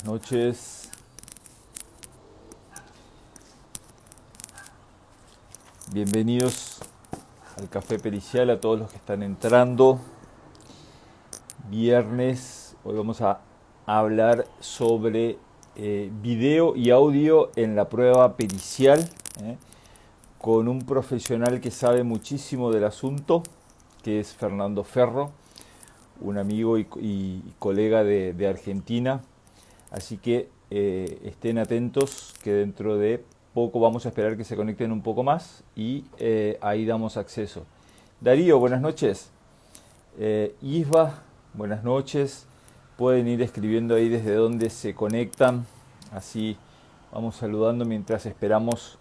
Buenas noches. Bienvenidos al Café Pericial a todos los que están entrando. Viernes, hoy vamos a hablar sobre video y audio en la prueba pericial, con un profesional que sabe muchísimo del asunto, que es Fernando Ferro, un amigo y colega de Argentina. Así que estén atentos, que dentro de poco vamos a esperar que se conecten un poco más y ahí damos acceso. Darío, buenas noches. Isba, buenas noches. Pueden ir escribiendo ahí desde donde se conectan. Así vamos saludando mientras esperamos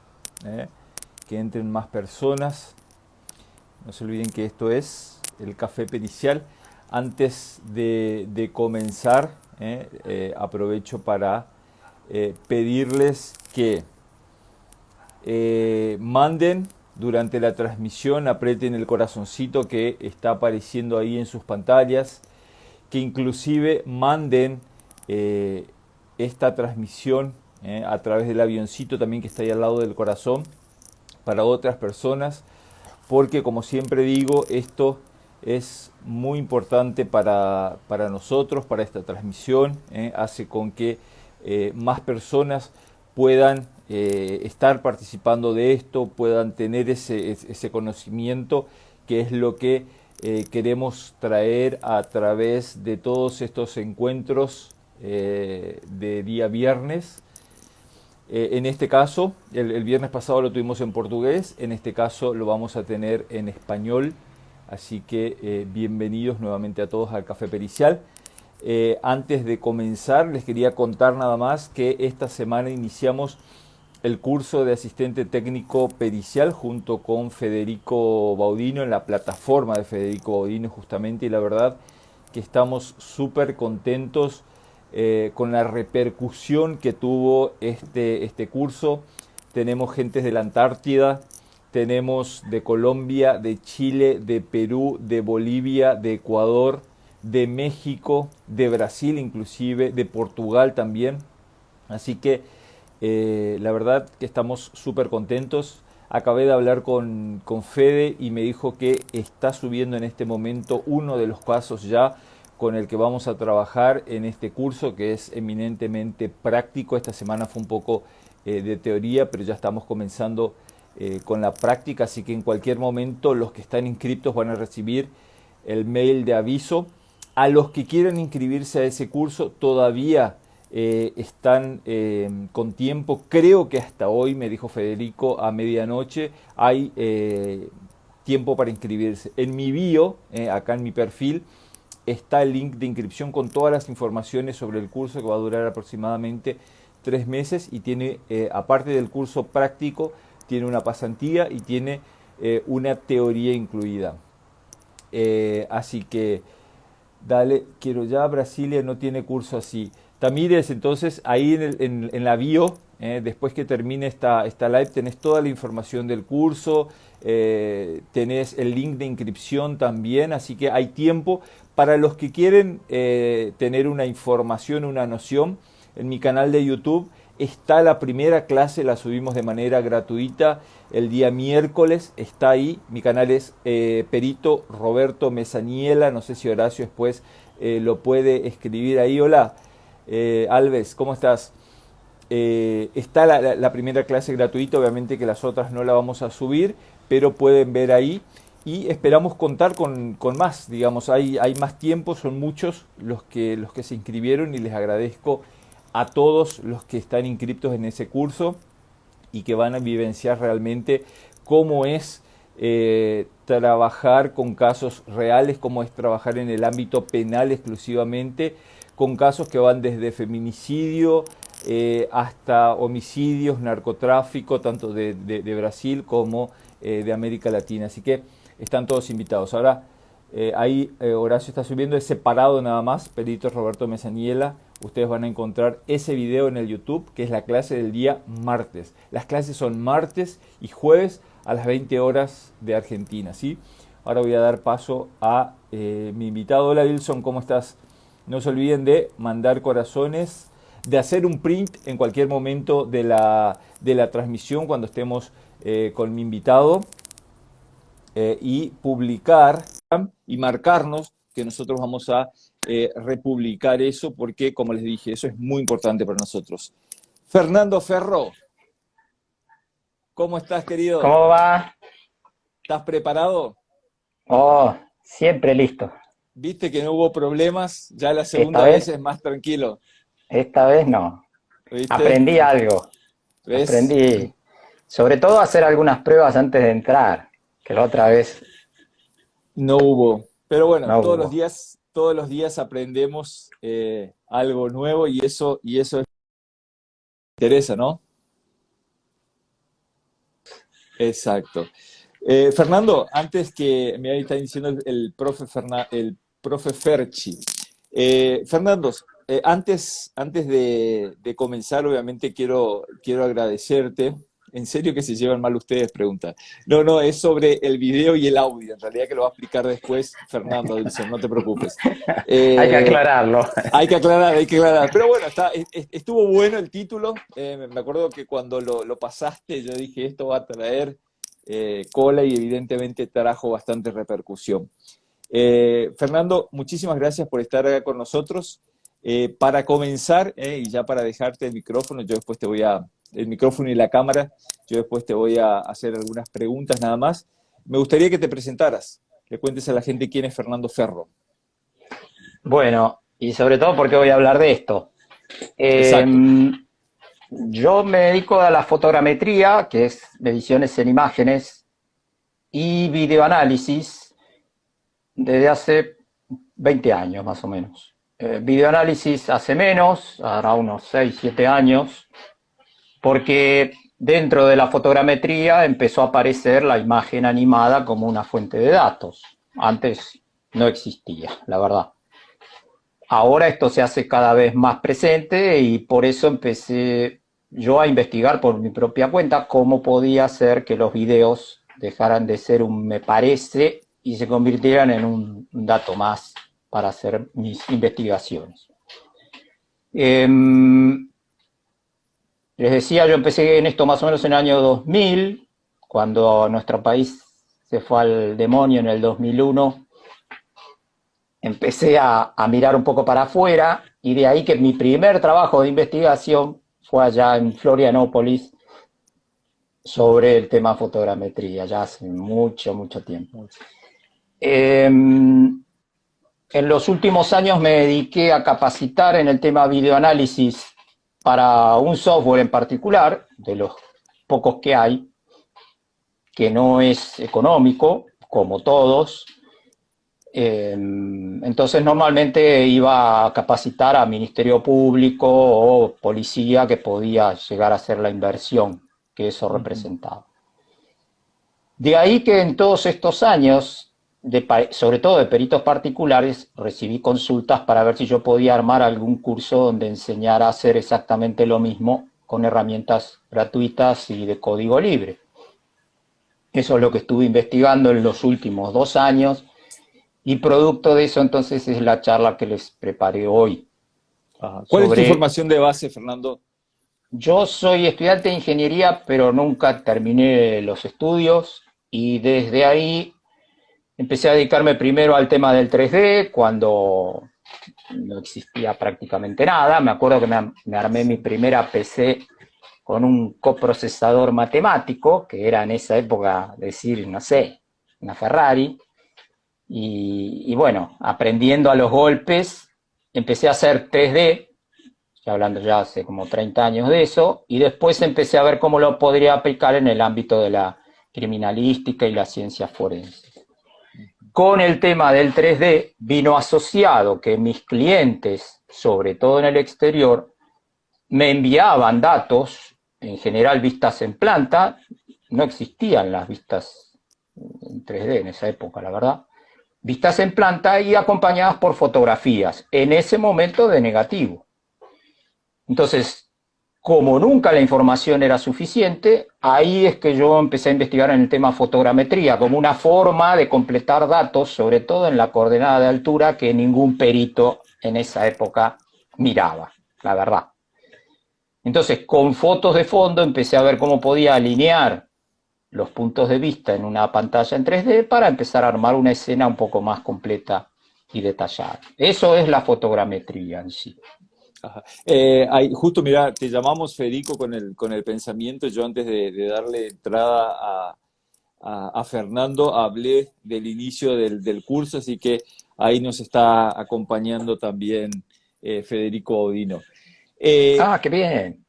que entren más personas. No se olviden que esto es el Café Pericial. Antes de comenzar, aprovecho para pedirles que manden durante la transmisión, aprieten el corazoncito que está apareciendo ahí en sus pantallas, que inclusive manden esta transmisión a través del avioncito también que está ahí al lado del corazón para otras personas, porque como siempre digo, esto es muy importante para nosotros, para esta transmisión, hace con que más personas puedan estar participando de esto, puedan tener ese conocimiento, que es lo que queremos traer a través de todos estos encuentros de día viernes. En este caso, el viernes pasado lo tuvimos en portugués, en este caso lo vamos a tener en español. Así que bienvenidos nuevamente a todos al Café Pericial. Antes de comenzar, les quería contar nada más que esta semana iniciamos el curso de asistente técnico pericial junto con Federico Baudino, en la plataforma de Federico Baudino justamente, y la verdad que estamos súper contentos con la repercusión que tuvo este curso. Tenemos gentes de la Antártida, tenemos de Colombia, de Chile, de Perú, de Bolivia, de Ecuador, de México, de Brasil inclusive, de Portugal también. Así que la verdad que estamos súper contentos. Acabé de hablar con Fede y me dijo que está subiendo en este momento uno de los casos ya con el que vamos a trabajar en este curso, que es eminentemente práctico. Esta semana fue un poco de teoría, pero ya estamos comenzando con la práctica, así que en cualquier momento los que están inscritos van a recibir el mail de aviso. A los que quieran inscribirse a ese curso todavía están con tiempo. Creo que hasta hoy, me dijo Federico, a medianoche hay tiempo para inscribirse. En mi bio, acá en mi perfil, está el link de inscripción con todas las informaciones sobre el curso, que va a durar aproximadamente 3 meses y tiene, aparte del curso práctico, tiene una pasantía y tiene una teoría incluida. Así que, dale, quiero ya, Brasilia no tiene curso así. Tamires, entonces, ahí en la bio, después que termine esta live, tenés toda la información del curso, tenés el link de inscripción también, así que hay tiempo para los que quieren tener una información, una noción. En mi canal de YouTube está la primera clase, la subimos de manera gratuita el día miércoles, está ahí. Mi canal es Perito Roberto Mesaniela, no sé si Horacio después lo puede escribir ahí. Hola, Alves, ¿cómo estás? Está la primera clase gratuita, obviamente que las otras no la vamos a subir, pero pueden ver ahí. Y esperamos contar con más, digamos, hay más tiempo, son muchos los que se inscribieron y les agradezco a todos los que están inscritos en ese curso y que van a vivenciar realmente cómo es trabajar con casos reales, cómo es trabajar en el ámbito penal exclusivamente, con casos que van desde feminicidio hasta homicidios, narcotráfico, tanto de Brasil como de América Latina. Así que están todos invitados. Ahora ahí Horacio está subiendo, es separado nada más, Perito Roberto Mesaniela. Ustedes van a encontrar ese video en el YouTube, que es la clase del día martes. Las clases son martes y jueves a las 20 horas de Argentina, ¿sí? Ahora voy a dar paso a mi invitado. Hola Wilson, ¿cómo estás? No se olviden de mandar corazones. de hacer un print en cualquier momento de la transmisión cuando estemos con mi invitado y publicar y marcarnos que nosotros vamos a republicar eso porque, como les dije, eso es muy importante para nosotros. Fernando Ferro, ¿cómo estás, querido? ¿Cómo va? ¿Estás preparado? Oh, siempre listo. ¿Viste que no hubo problemas? Ya la Esta segunda vez vez, es más tranquilo. esta vez no. ¿Viste? Aprendí algo. ¿Ves? Aprendí, sobre todo a hacer algunas pruebas antes de entrar, que la otra vez No hubo. Pero bueno, no hubo. todos los días aprendemos algo nuevo y eso interesa, ¿no? Exacto. Fernando, antes que me está diciendo el profe Ferchi. Fernando, antes de comenzar, obviamente quiero agradecerte. ¿En serio que se llevan mal ustedes? Pregunta. No, no, es sobre el video y el audio. En realidad que lo va a explicar después Fernando Dilson, no te preocupes. Hay que Eh, aclararlo. Hay que aclarar, hay que aclarar. Pero bueno, estuvo bueno el título. Me acuerdo que cuando lo pasaste, yo dije, esto va a traer cola y evidentemente trajo bastante repercusión. Fernando, muchísimas gracias por estar acá con nosotros. Para comenzar, y ya para dejarte el micrófono, el micrófono y la cámara, yo después te voy a hacer algunas preguntas nada más. Me gustaría que te presentaras, le cuentes a la gente quién es Fernando Ferro. Bueno, y sobre todo porque voy a hablar de esto. Eh, Exacto. yo me dedico a la fotogrametría, que es mediciones en imágenes, y videoanálisis desde hace 20 años más o menos. Videoanálisis hace menos, ahora unos 6 7 años, porque dentro de la fotogrametría empezó a aparecer la imagen animada como una fuente de datos. Antes no existía, la verdad. Ahora esto se hace cada vez más presente y por eso empecé yo a investigar por mi propia cuenta cómo podía ser que los videos dejaran de ser un me parece y se convirtieran en un dato más para hacer mis investigaciones. Eh, Les decía, yo empecé en esto más o menos en el año 2000, cuando nuestro país se fue al demonio en el 2001. Empecé a mirar un poco para afuera y de ahí que mi primer trabajo de investigación fue allá en Florianópolis sobre el tema fotogrametría, ya hace mucho, mucho tiempo. En los últimos años me dediqué a capacitar en el tema videoanálisis para un software en particular, de los pocos que hay, que no es económico, como todos. Entonces normalmente iba a capacitar a Ministerio Público o policía que podía llegar a hacer la inversión que eso representaba. De ahí que en todos estos años, sobre todo de peritos particulares, recibí consultas para ver si yo podía armar algún curso donde enseñara a hacer exactamente lo mismo con herramientas gratuitas y de código libre. Eso es lo que estuve investigando en los últimos 2 años y producto de eso entonces es la charla que les preparé hoy. Ajá. ¿Cuál es tu Sobre, formación de base, Fernando? yo soy estudiante de ingeniería, pero nunca terminé los estudios y desde ahí empecé a dedicarme primero al tema del 3D, cuando no existía prácticamente nada. Me acuerdo que me armé mi primera PC con un coprocesador matemático, que era en esa época decir, no sé, una Ferrari. Y bueno, aprendiendo a los golpes, empecé a hacer 3D, estoy hablando ya hace como 30 años de eso, y después empecé a ver cómo lo podría aplicar en el ámbito de la criminalística y la ciencia forense. Con el tema del 3D vino asociado que mis clientes, sobre todo en el exterior, me enviaban datos, en general vistas en planta, no existían las vistas en 3D en esa época, la verdad, vistas en planta y acompañadas por fotografías, en ese momento de negativo. Entonces, como nunca la información era suficiente, ahí es que yo empecé a investigar en el tema fotogrametría, como una forma de completar datos, sobre todo en la coordenada de altura, que ningún perito en esa época miraba, la verdad. Entonces, con fotos de fondo empecé a ver cómo podía alinear los puntos de vista en una pantalla en 3D para empezar a armar una escena un poco más completa y detallada. Eso es la fotogrametría en sí. Ajá. Justo, mira, te llamamos Federico con el pensamiento. Yo antes de darle entrada a Fernando hablé del inicio del curso, así que ahí nos está acompañando también Federico Odino. Eh, Ah, qué bien.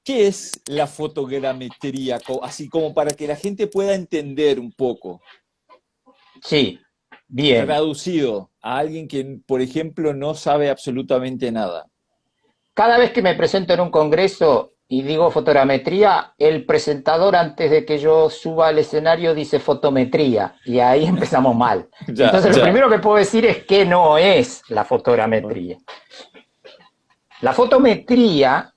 ¿Qué es la fotogrametría? Así como para que la gente pueda entender un poco, Sí, bien. traducido a alguien que, por ejemplo, no sabe absolutamente nada. Cada vez que me presento en un congreso y digo fotogrametría, el presentador antes de que yo suba al escenario dice fotometría y ahí empezamos mal. Ya, Entonces lo ya. primero que puedo decir es que no es la fotogrametría. La fotometría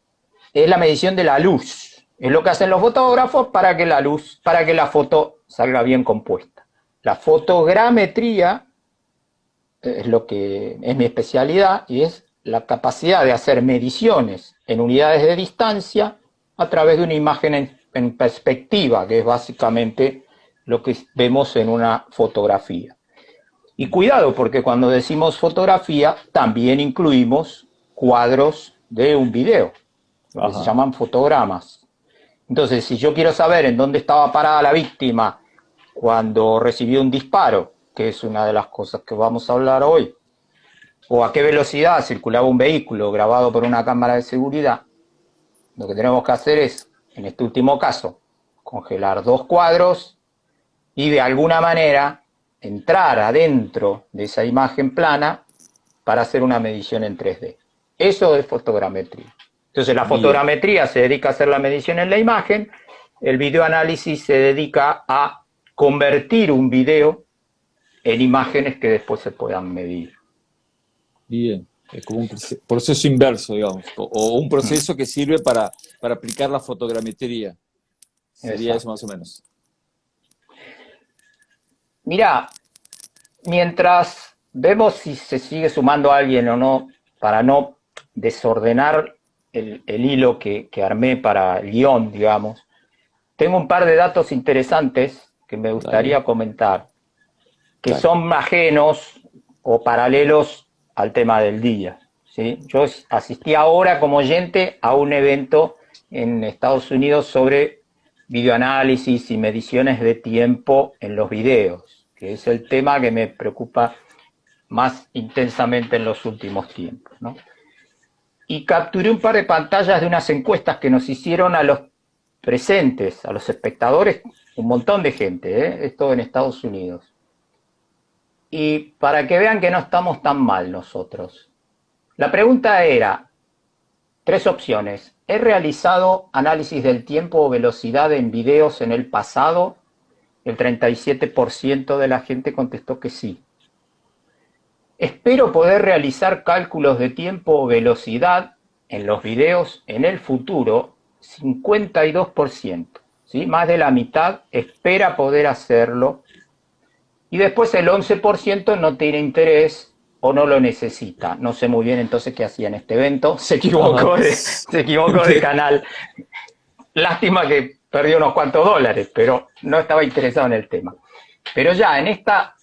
es la medición de la luz. Es lo que hacen los fotógrafos para que para que la foto salga bien compuesta. La fotogrametría es lo que es mi especialidad y es la capacidad de hacer mediciones en unidades de distancia a través de una imagen en perspectiva, que es básicamente lo que vemos en una fotografía. Y cuidado, porque cuando decimos fotografía, también incluimos cuadros de un video, lo que se Ajá. llaman fotogramas. Entonces, si yo quiero saber en dónde estaba parada la víctima cuando recibió un disparo, que es una de las cosas que vamos a hablar hoy, o a qué velocidad circulaba un vehículo grabado por una cámara de seguridad, lo que tenemos que hacer es, en este último caso, congelar dos cuadros y de alguna manera entrar adentro de esa imagen plana para hacer una medición en 3D. Eso es fotogrametría. Entonces la Bien, fotogrametría se dedica a hacer la medición en la imagen, el videoanálisis se dedica a convertir un video en imágenes que después se puedan medir. bien. Es como un proceso inverso, digamos, o un proceso que sirve para aplicar la fotogrametría. Sería eso Exacto. más o menos. Mira, mientras vemos si se sigue sumando alguien o no, para no desordenar el hilo que armé para el guión, digamos, tengo un par de datos interesantes que me Dale, gustaría comentar, que dale. son ajenos o paralelos al tema del día. ¿Sí? Yo asistí ahora como oyente a un evento en Estados Unidos sobre videoanálisis y mediciones de tiempo en los videos, que es el tema que me preocupa más intensamente en los últimos tiempos, ¿no? Y capturé un par de pantallas de unas encuestas que nos hicieron a los presentes, a los espectadores, un montón de gente, esto en Estados Unidos. Y para que vean que no estamos tan mal nosotros. La pregunta era, tres opciones. ¿He realizado análisis del tiempo o velocidad en videos en el pasado? El 37% de la gente contestó que sí. Espero poder realizar cálculos de tiempo o velocidad en los videos en el futuro, 52%. ¿Sí? Más de la mitad espera poder hacerlo. Y después el 11% no tiene interés o no lo necesita. No sé muy bien entonces qué hacía en este evento. Ajá. Se equivocó de canal. Lástima que perdió unos cuantos dólares, pero no estaba interesado en el tema. Pero ya en esta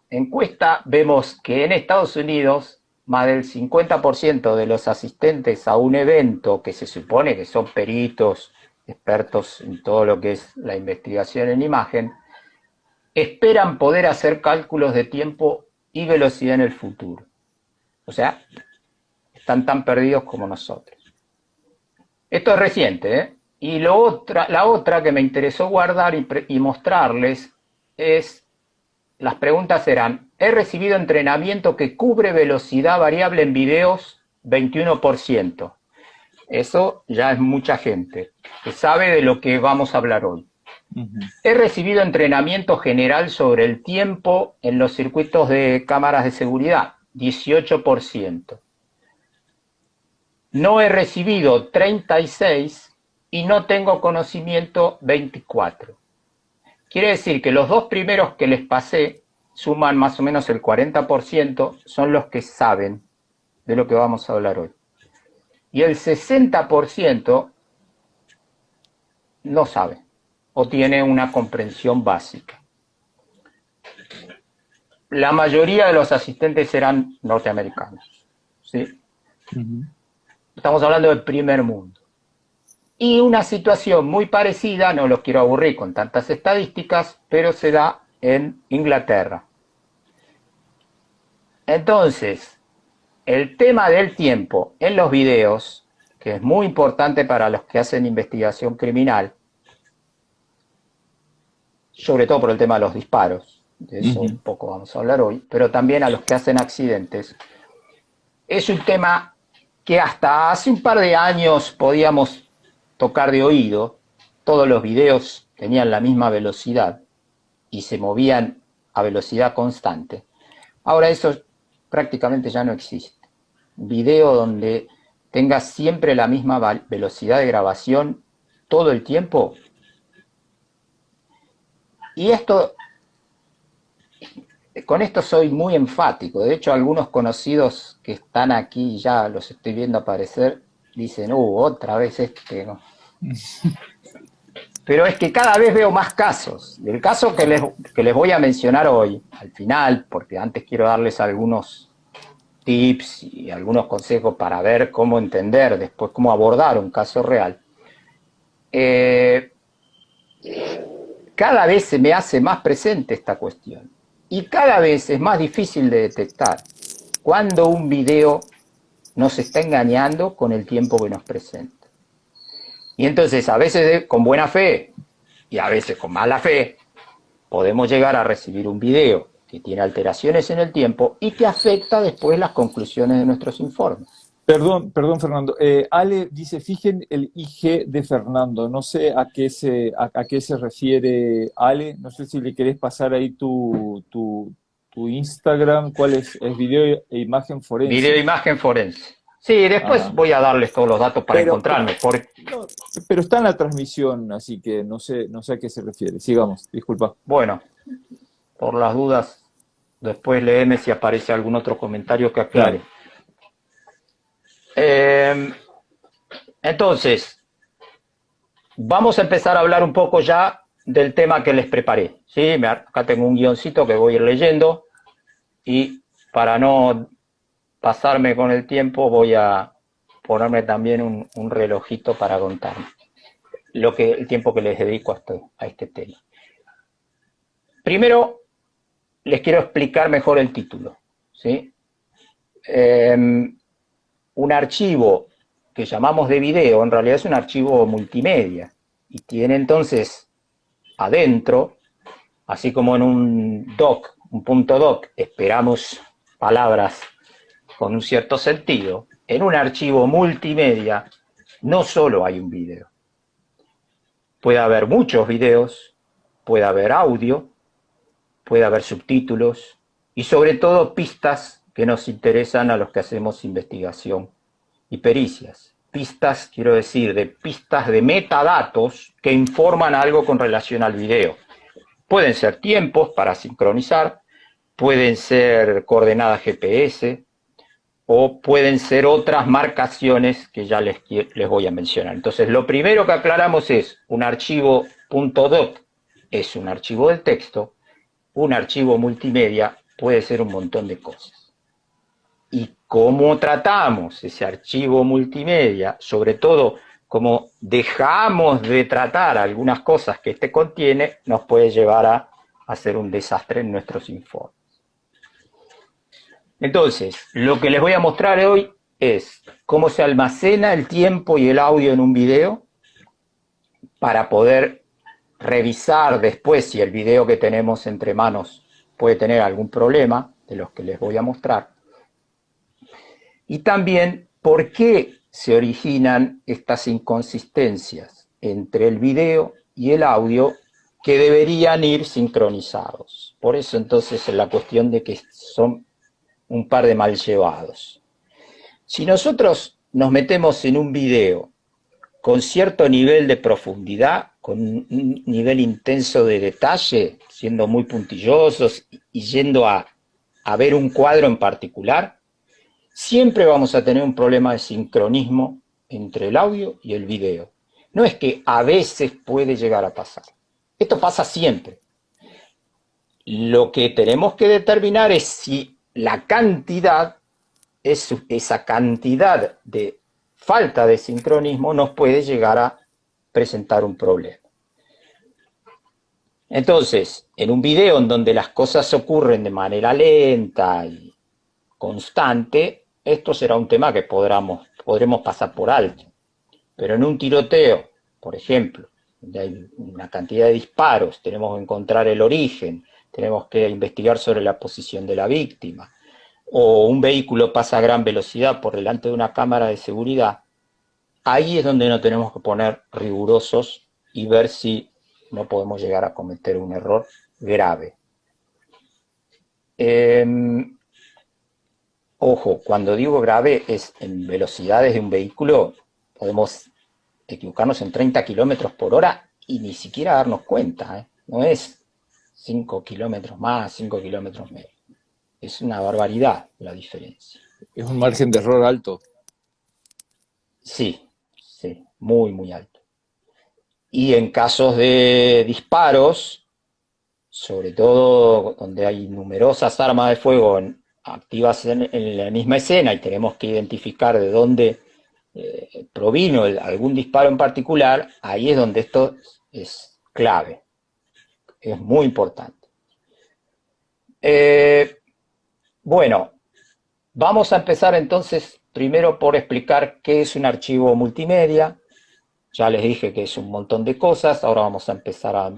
encuesta vemos que en Estados Unidos más del 50% de los asistentes a un evento que se supone que son peritos, expertos en todo lo que es la investigación en imagen, esperan poder hacer cálculos de tiempo y velocidad en el futuro. O sea, están tan perdidos como nosotros. Esto es reciente, ¿eh? Y la otra que me interesó guardar y mostrarles es, las preguntas eran, he recibido entrenamiento que cubre velocidad variable en videos 21%. Eso ya es mucha gente que sabe de lo que vamos a hablar hoy. Ujú. He recibido entrenamiento general sobre el tiempo en los circuitos de cámaras de seguridad, 18%. No he recibido 36 y no tengo conocimiento 24. Quiere decir que los dos primeros que les pasé suman más o menos el 40%, son los que saben de lo que vamos a hablar hoy. y el 60% no sabe o tiene una comprensión básica. La mayoría de los asistentes eran norteamericanos, ¿sí? Estamos hablando del primer mundo. Y una situación muy parecida, no los quiero aburrir con tantas estadísticas, pero se da en Inglaterra. Entonces, el tema del tiempo en los videos, que es muy importante para los que hacen investigación criminal, sobre todo por el tema de los disparos, de eso un poco vamos a hablar hoy, pero también a los que hacen accidentes, es un tema que hasta hace un par de años podíamos tocar de oído. Todos los videos tenían la misma velocidad y se movían a velocidad constante. Ahora eso prácticamente ya no existe. Un video donde tenga siempre la misma velocidad de grabación todo el tiempo. Y esto, con esto soy muy enfático. De hecho, algunos conocidos que están aquí, ya los estoy viendo aparecer, dicen, otra vez este, ¿no? Pero es que cada vez veo más casos. El caso que les voy a mencionar hoy, al final, porque antes quiero darles algunos tips y algunos consejos para ver cómo entender después, cómo abordar un caso real. Cada vez se me hace más presente esta cuestión. Y cada vez es más difícil de detectar cuando un video nos está engañando con el tiempo que nos presenta. Y entonces, a veces con buena fe y a veces con mala fe, podemos llegar a recibir un video que tiene alteraciones en el tiempo y que afecta después las conclusiones de nuestros informes. Perdón, Fernando. Ale dice, fijen el IG de Fernando. No sé a qué se refiere Ale. No sé si le querés pasar ahí tu Instagram. ¿Cuál es? Es video e imagen forense. Video e imagen forense. Sí, después voy a darles todos los datos para encontrarme. Pero está en la transmisión, así que no sé a qué se refiere. Sigamos, disculpa. Bueno, por las dudas, después léeme si aparece algún otro comentario que aclare. Claro. Entonces, vamos a empezar a hablar un poco ya del tema que les preparé. ¿Sí? Acá tengo un guioncito que voy a ir leyendo y para no pasarme con el tiempo voy a ponerme también un relojito para contarme el tiempo que les dedico a este tema. Primero, les quiero explicar mejor el título, ¿sí? Un archivo que llamamos de video, en realidad es un archivo multimedia, y tiene entonces adentro, así como en un doc, un punto doc, esperamos palabras con un cierto sentido, en un archivo multimedia no solo hay un video. Puede haber muchos videos, puede haber audio, puede haber subtítulos y sobre todo pistas que nos interesan a los que hacemos investigación y pericias. Pistas, quiero decir, de pistas de metadatos que informan algo con relación al video. Pueden ser tiempos para sincronizar, pueden ser coordenadas GPS o pueden ser otras marcaciones que ya les voy a mencionar. Entonces, lo primero que aclaramos es un archivo .doc es un archivo de texto, un archivo multimedia puede ser un montón de cosas. Y cómo tratamos ese archivo multimedia, sobre todo cómo dejamos de tratar algunas cosas que este contiene, nos puede llevar a hacer un desastre en nuestros informes. Entonces, lo que les voy a mostrar hoy es cómo se almacena el tiempo y el audio en un video para poder revisar después si el video que tenemos entre manos puede tener algún problema de los que les voy a mostrar. Y también por qué se originan estas inconsistencias entre el video y el audio que deberían ir sincronizados. Por eso entonces es la cuestión de que son un par de mal llevados. Si nosotros nos metemos en un video con cierto nivel de profundidad, con un nivel intenso de detalle, siendo muy puntillosos y yendo a ver un cuadro en particular, siempre vamos a tener un problema de sincronismo entre el audio y el video. No es que a veces puede llegar a pasar. Esto pasa siempre. Lo que tenemos que determinar es si la cantidad, esa cantidad de falta de sincronismo nos puede llegar a presentar un problema. Entonces, en un video en donde las cosas ocurren de manera lenta y constante, esto será un tema que podremos pasar por alto. Pero en un tiroteo, por ejemplo, donde hay una cantidad de disparos, tenemos que encontrar el origen, tenemos que investigar sobre la posición de la víctima, o un vehículo pasa a gran velocidad por delante de una cámara de seguridad, ahí es donde nos tenemos que poner rigurosos y ver si no podemos llegar a cometer un error grave. Ojo, cuando digo grave es en velocidades de un vehículo, podemos equivocarnos en 30 kilómetros por hora y ni siquiera darnos cuenta, ¿eh? No es 5 kilómetros más, 5 kilómetros menos. Es una barbaridad la diferencia. Es un margen de error alto. Sí, sí, muy, muy alto. Y en casos de disparos, sobre todo donde hay numerosas armas de fuego activas en la misma escena y tenemos que identificar de dónde provino algún disparo en particular, ahí es donde esto es clave, es muy importante. Bueno, vamos a empezar entonces primero por explicar qué es un archivo multimedia. Ya les dije que es un montón de cosas, ahora vamos a empezar a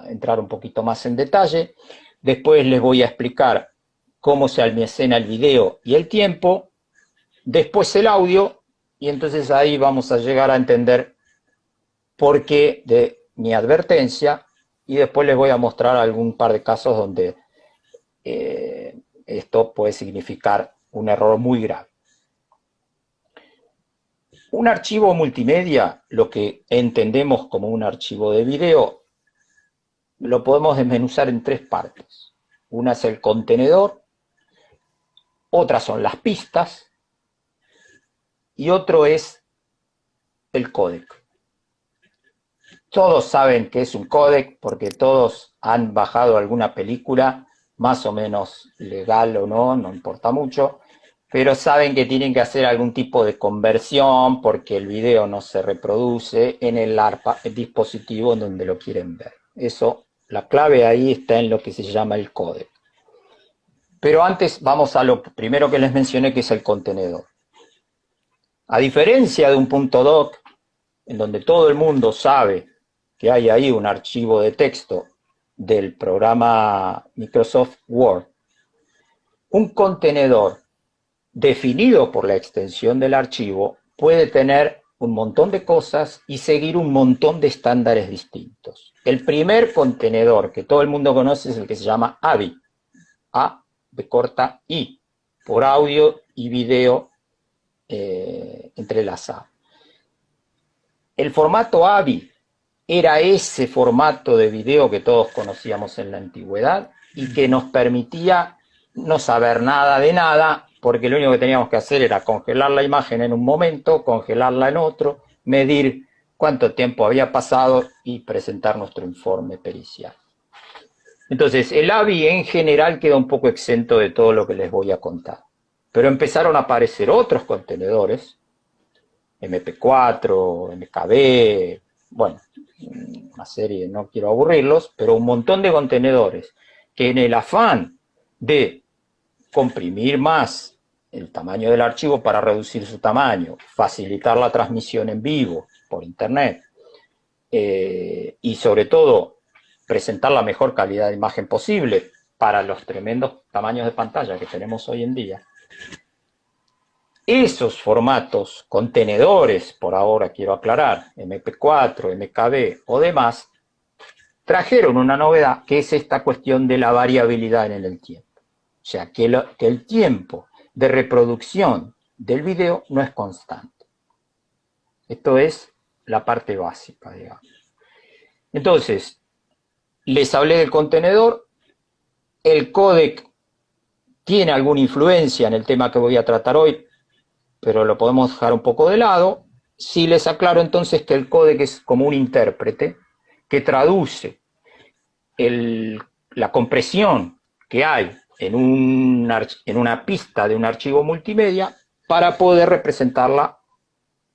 entrar un poquito más en detalle. Después les voy a explicar cómo se almacena el video y el tiempo, después el audio, y entonces ahí vamos a llegar a entender por qué de mi advertencia, y después les voy a mostrar algún par de casos donde esto puede significar un error muy grave. Un archivo multimedia, lo que entendemos como un archivo de video, lo podemos desmenuzar en tres partes. Una es el contenedor, otras son las pistas, y otro es el códec. Todos saben qué es un códec porque todos han bajado alguna película, más o menos legal o no, no importa mucho, pero saben que tienen que hacer algún tipo de conversión porque el video no se reproduce en el dispositivo en donde lo quieren ver. Eso, la clave ahí está en lo que se llama el códec. Pero antes vamos a lo primero que les mencioné, que es el contenedor. A diferencia de un punto doc, en donde todo el mundo sabe que hay ahí un archivo de texto del programa Microsoft Word, un contenedor definido por la extensión del archivo puede tener un montón de cosas y seguir un montón de estándares distintos. El primer contenedor que todo el mundo conoce es el que se llama AVI, A de corta I, por audio y video entrelazado. El formato AVI era ese formato de video que todos conocíamos en la antigüedad y que nos permitía no saber nada de nada, porque lo único que teníamos que hacer era congelar la imagen en un momento, congelarla en otro, medir cuánto tiempo había pasado y presentar nuestro informe pericial. Entonces, el AVI en general queda un poco exento de todo lo que les voy a contar. Pero empezaron a aparecer otros contenedores, MP4, MKB, bueno, una serie, no quiero aburrirlos, pero un montón de contenedores que en el afán de comprimir más el tamaño del archivo para reducir su tamaño, facilitar la transmisión en vivo por internet y sobre todo presentar la mejor calidad de imagen posible para los tremendos tamaños de pantalla que tenemos hoy en día. Esos formatos, contenedores, por ahora quiero aclarar, MP4, MKB o demás, trajeron una novedad que es esta cuestión de la variabilidad en el tiempo. O sea, que el tiempo de reproducción del video no es constante. Esto es la parte básica, digamos. Entonces, les hablé del contenedor. El códec tiene alguna influencia en el tema que voy a tratar hoy, pero lo podemos dejar un poco de lado. sí les aclaro entonces que el códec es como un intérprete que traduce la compresión que hay en una pista de un archivo multimedia para poder representarla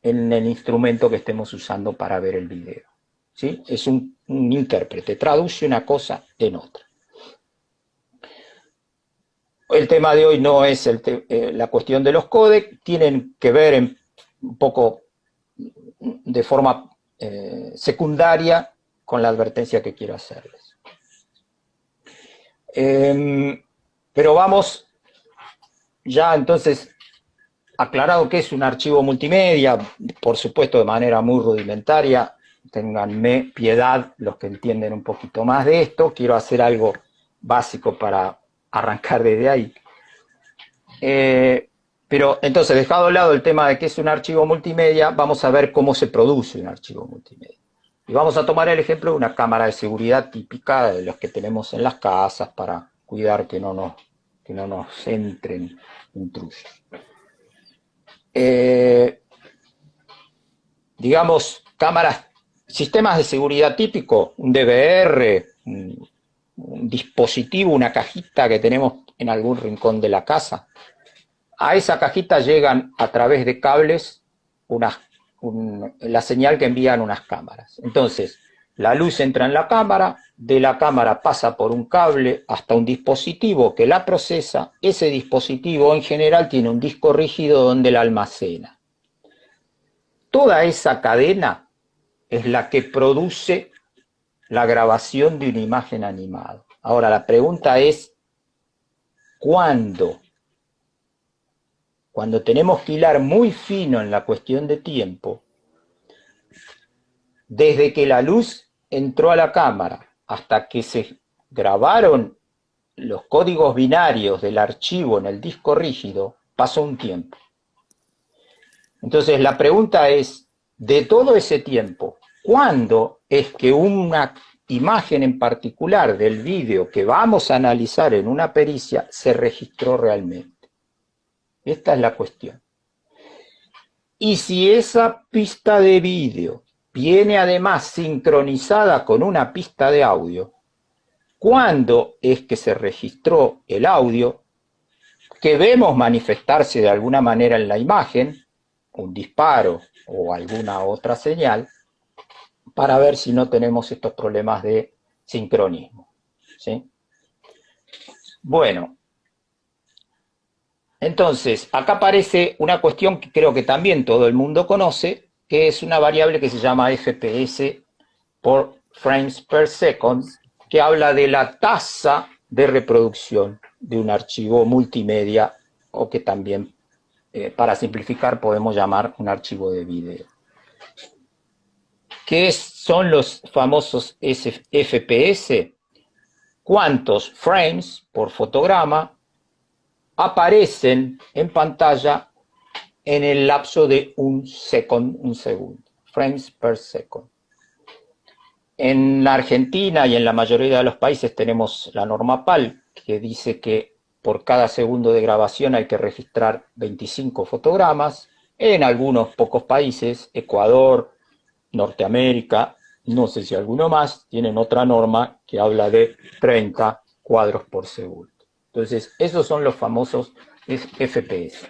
en el instrumento que estemos usando para ver el video. ¿Sí? Es un intérprete, traduce una cosa en otra. El tema de hoy no es la cuestión de los códecs, tienen que ver un poco de forma secundaria con la advertencia que quiero hacerles. Pero vamos ya entonces, aclarado que es un archivo multimedia, por supuesto de manera muy rudimentaria, ténganme piedad los que entienden un poquito más de esto, quiero hacer algo básico para arrancar desde ahí. Pero entonces, dejado a lado el tema de qué es un archivo multimedia, vamos a ver cómo se produce un archivo multimedia. Y vamos a tomar el ejemplo de una cámara de seguridad típica de los que tenemos en las casas para cuidar que no nos entren intrusos. Digamos, sistemas de seguridad típico, un DVR, un dispositivo, una cajita que tenemos en algún rincón de la casa. A esa cajita llegan a través de cables la señal que envían unas cámaras. Entonces, la luz entra en la cámara, de la cámara pasa por un cable hasta un dispositivo que la procesa. Ese dispositivo en general tiene un disco rígido donde la almacena. Toda esa cadena es la que produce la grabación de una imagen animada. Ahora, la pregunta es, ¿cuándo? Cuando tenemos que hilar muy fino en la cuestión de tiempo, desde que la luz entró a la cámara hasta que se grabaron los códigos binarios del archivo en el disco rígido, pasó un tiempo. Entonces la pregunta es, de todo ese tiempo, ¿cuándo es que una imagen en particular del vídeo que vamos a analizar en una pericia se registró realmente? Esta es la cuestión. Y si esa pista de vídeo viene además sincronizada con una pista de audio, ¿cuándo es que se registró el audio que vemos manifestarse de alguna manera en la imagen, un disparo o alguna otra señal, para ver si no tenemos estos problemas de sincronismo? ¿Sí? Bueno, entonces, acá aparece una cuestión que creo que también todo el mundo conoce, que es una variable que se llama FPS, por frames per second, que habla de la tasa de reproducción de un archivo multimedia, o que también, para simplificar, podemos llamar un archivo de video. ¿Qué son los famosos FPS? ¿Cuántos frames por fotograma aparecen en pantalla en el lapso de un segundo? Frames per second. En la Argentina y en la mayoría de los países tenemos la norma PAL, que dice que por cada segundo de grabación hay que registrar 25 fotogramas. En algunos pocos países, Ecuador, Norteamérica, no sé si alguno más, tienen otra norma que habla de 30 cuadros por segundo. Entonces, esos son los famosos FPS.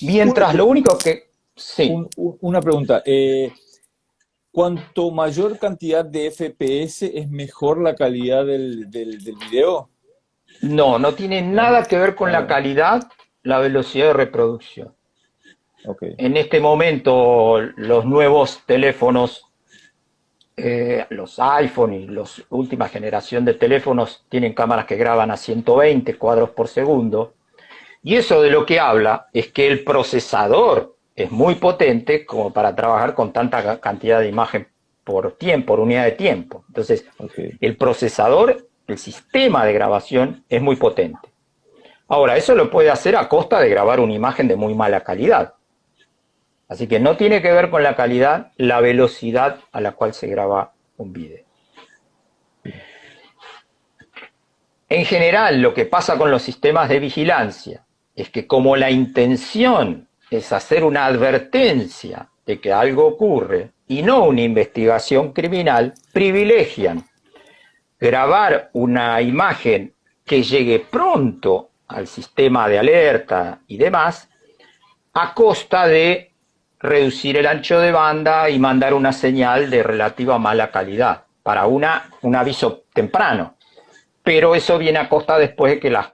Mientras lo único que... Sí. Una pregunta. ¿Cuanto mayor cantidad de FPS es mejor la calidad del video? No, no tiene nada que ver con la calidad, la velocidad de reproducción. Okay. En este momento, los nuevos teléfonos, los iPhone y la última generación de teléfonos tienen cámaras que graban a 120 cuadros por segundo. Y eso de lo que habla es que el procesador es muy potente como para trabajar con tanta cantidad de imagen por unidad de tiempo. Entonces, el procesador, el sistema de grabación es muy potente. Ahora, eso lo puede hacer a costa de grabar una imagen de muy mala calidad. Así que no tiene que ver con la calidad, la velocidad a la cual se graba un video. En general, lo que pasa con los sistemas de vigilancia es que como la intención es hacer una advertencia de que algo ocurre y no una investigación criminal, privilegian grabar una imagen que llegue pronto al sistema de alerta y demás, a costa de reducir el ancho de banda y mandar una señal de relativa mala calidad para un aviso temprano. Pero eso viene a costa después de que las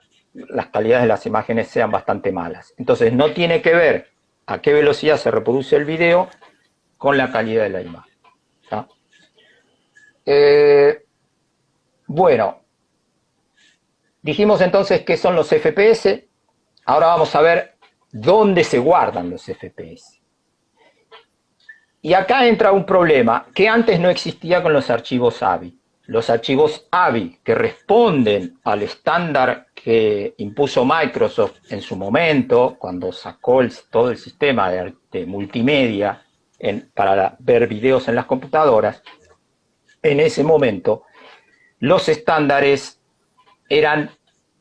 calidades de las imágenes sean bastante malas. Entonces no tiene que ver a qué velocidad se reproduce el video con la calidad de la imagen. ¿Tá? Bueno, dijimos entonces qué son los FPS. Ahora vamos a ver dónde se guardan los FPS. Y acá entra un problema que antes no existía con los archivos AVI. Los archivos AVI que responden al estándar que impuso Microsoft en su momento, cuando sacó todo el sistema de multimedia para ver videos en las computadoras, en ese momento los estándares eran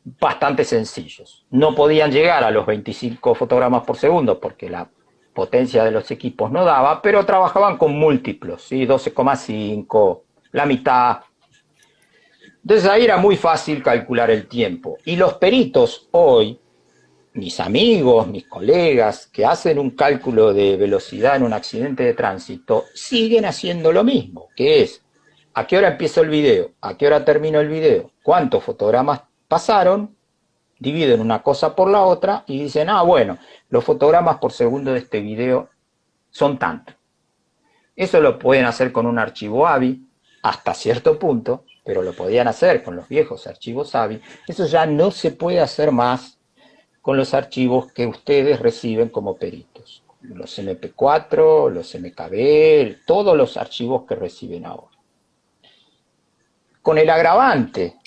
bastante sencillos. No podían llegar a los 25 fotogramas por segundo porque la potencia de los equipos no daba, pero trabajaban con múltiplos, ¿sí? 12,5, la mitad. Entonces ahí era muy fácil calcular el tiempo. Y los peritos hoy, mis amigos, mis colegas, que hacen un cálculo de velocidad en un accidente de tránsito, siguen haciendo lo mismo, que es, ¿a qué hora empieza el video? ¿A qué hora termina el video? ¿Cuántos fotogramas pasaron? Dividen una cosa por la otra y dicen, bueno, los fotogramas por segundo de este video son tantos. Eso lo pueden hacer con un archivo AVI hasta cierto punto, pero lo podían hacer con los viejos archivos AVI. Eso ya no se puede hacer más con los archivos que ustedes reciben como peritos. Los MP4, los MKB, todos los archivos que reciben ahora. Con el agravante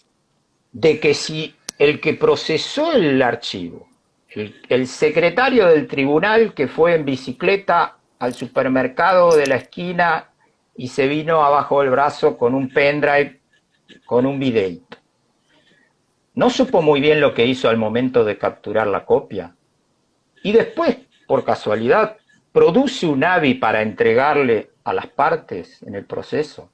de que si el que procesó el archivo, el secretario del tribunal que fue en bicicleta al supermercado de la esquina y se vino abajo del brazo con un pendrive, con un videito, no supo muy bien lo que hizo al momento de capturar la copia, y después, por casualidad, produce un AVI para entregarle a las partes en el proceso,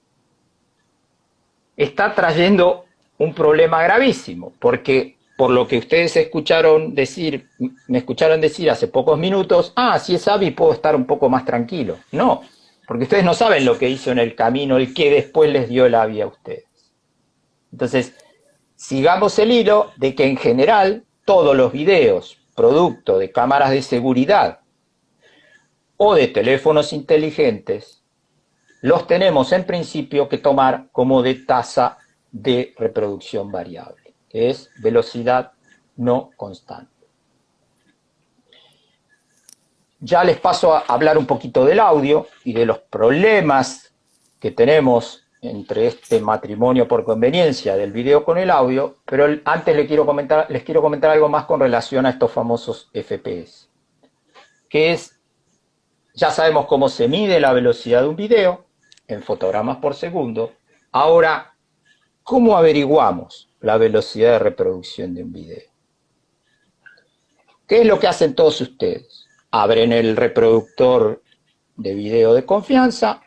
está trayendo un problema gravísimo, porque por lo que ustedes me escucharon decir hace pocos minutos, si es AVI puedo estar un poco más tranquilo. No, porque ustedes no saben lo que hizo en el camino, el que después les dio el AVI a ustedes. Entonces, sigamos el hilo de que en general todos los videos, producto de cámaras de seguridad o de teléfonos inteligentes, los tenemos en principio que tomar como de tasa de reproducción variable, que es velocidad no constante. Ya les paso a hablar un poquito del audio y de los problemas que tenemos entre este matrimonio por conveniencia del video con el audio, pero antes les quiero comentar algo más con relación a estos famosos FPS, que es, ya sabemos cómo se mide la velocidad de un video en fotogramas por segundo. Ahora, ¿cómo averiguamos la velocidad de reproducción de un video? ¿Qué es lo que hacen todos ustedes? Abren el reproductor de video de confianza,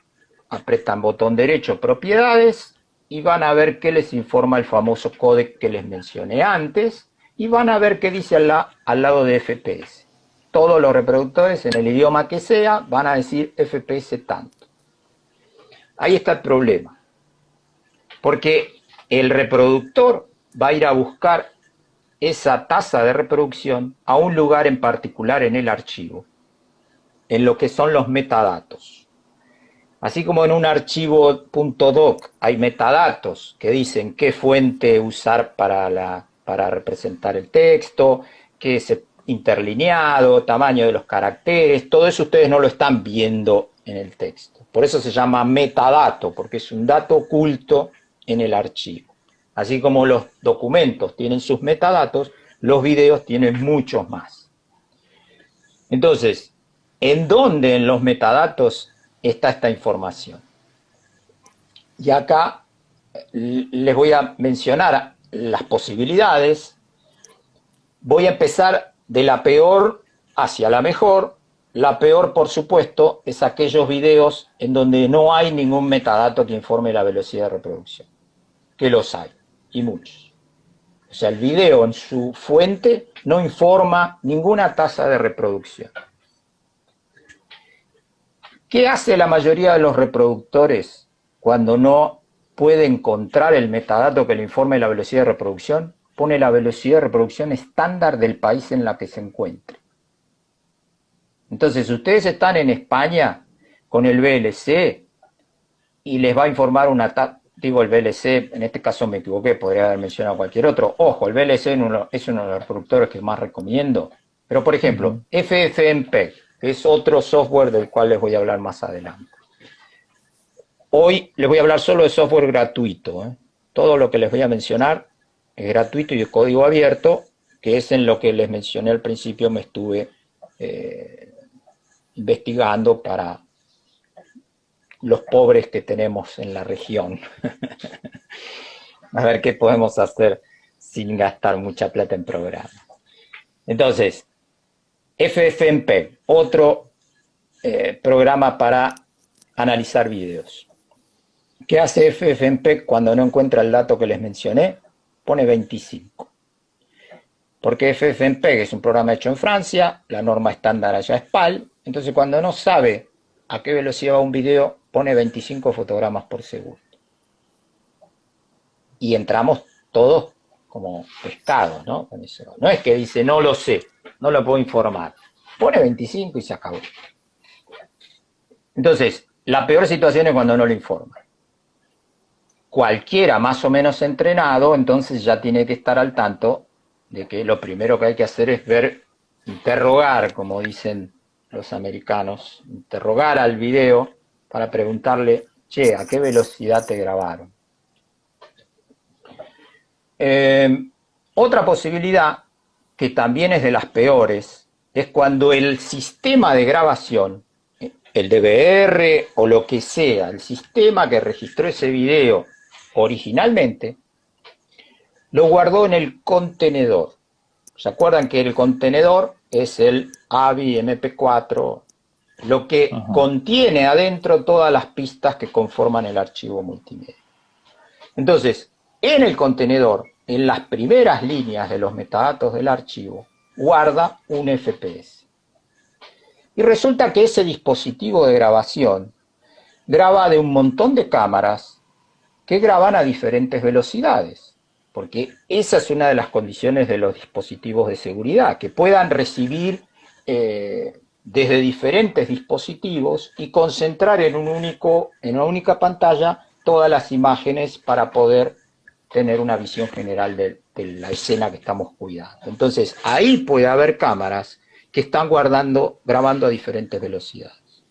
apretan botón derecho, propiedades, y van a ver qué les informa el famoso códec que les mencioné antes, y van a ver qué dice al lado de FPS. Todos los reproductores, en el idioma que sea, van a decir FPS tanto. Ahí está el problema, porque el reproductor va a ir a buscar esa tasa de reproducción a un lugar en particular en el archivo, en lo que son los metadatos. Así como en un archivo .doc hay metadatos que dicen qué fuente usar para representar el texto, qué es interlineado, tamaño de los caracteres, todo eso ustedes no lo están viendo en el texto. Por eso se llama metadato, porque es un dato oculto en el archivo. Así como los documentos tienen sus metadatos, los videos tienen muchos más. Entonces, ¿en dónde en los metadatos está esta información? Y acá les voy a mencionar las posibilidades. Voy a empezar de la peor hacia la mejor. La peor, por supuesto, es aquellos videos en donde no hay ningún metadato que informe la velocidad de reproducción, que los hay, y muchos. O sea, el video en su fuente no informa ninguna tasa de reproducción. ¿Qué hace la mayoría de los reproductores cuando no puede encontrar el metadato que le informe la velocidad de reproducción? Pone la velocidad de reproducción estándar del país en la que se encuentre. Entonces, ustedes están en España con el VLC y les va a informar digo el VLC, en este caso me equivoqué, podría haber mencionado cualquier otro. Ojo, el VLC es uno de los reproductores que más recomiendo. Pero, por ejemplo, FFmpeg, que es otro software del cual les voy a hablar más adelante. Hoy les voy a hablar solo de software gratuito. Todo lo que les voy a mencionar es gratuito y de código abierto, que es en lo que les mencioné al principio, me estuve investigando para los pobres que tenemos en la región. A ver qué podemos hacer sin gastar mucha plata en programas. Entonces, FFmpeg, otro programa para analizar videos. ¿Qué hace FFmpeg cuando no encuentra el dato que les mencioné? Pone 25. Porque FFmpeg es un programa hecho en Francia, la norma estándar allá es PAL, entonces cuando no sabe a qué velocidad va un video, pone 25 fotogramas por segundo. Y entramos todos como pescados, ¿no? Con eso. No es que dice, no lo sé, no lo puedo informar. Pone 25 y se acabó. Entonces, la peor situación es cuando no lo informa. Cualquiera más o menos entrenado, entonces ya tiene que estar al tanto de que lo primero que hay que hacer es ver, interrogar, como dicen los americanos, interrogar al video para preguntarle, che, ¿a qué velocidad te grabaron? Otra posibilidad, que también es de las peores, es cuando el sistema de grabación, el DVR o lo que sea, el sistema que registró ese video originalmente, lo guardó en el contenedor. ¿Se acuerdan que el contenedor es el AVI MP4, lo que contiene adentro todas las pistas que conforman el archivo multimedia? Entonces, en el contenedor, en las primeras líneas de los metadatos del archivo, guarda un FPS. Y resulta que ese dispositivo de grabación graba de un montón de cámaras que graban a diferentes velocidades, porque esa es una de las condiciones de los dispositivos de seguridad, que puedan recibir desde diferentes dispositivos y concentrar en una única pantalla todas las imágenes para poder tener una visión general de la escena que estamos cuidando. Entonces, ahí puede haber cámaras que están grabando a diferentes velocidades.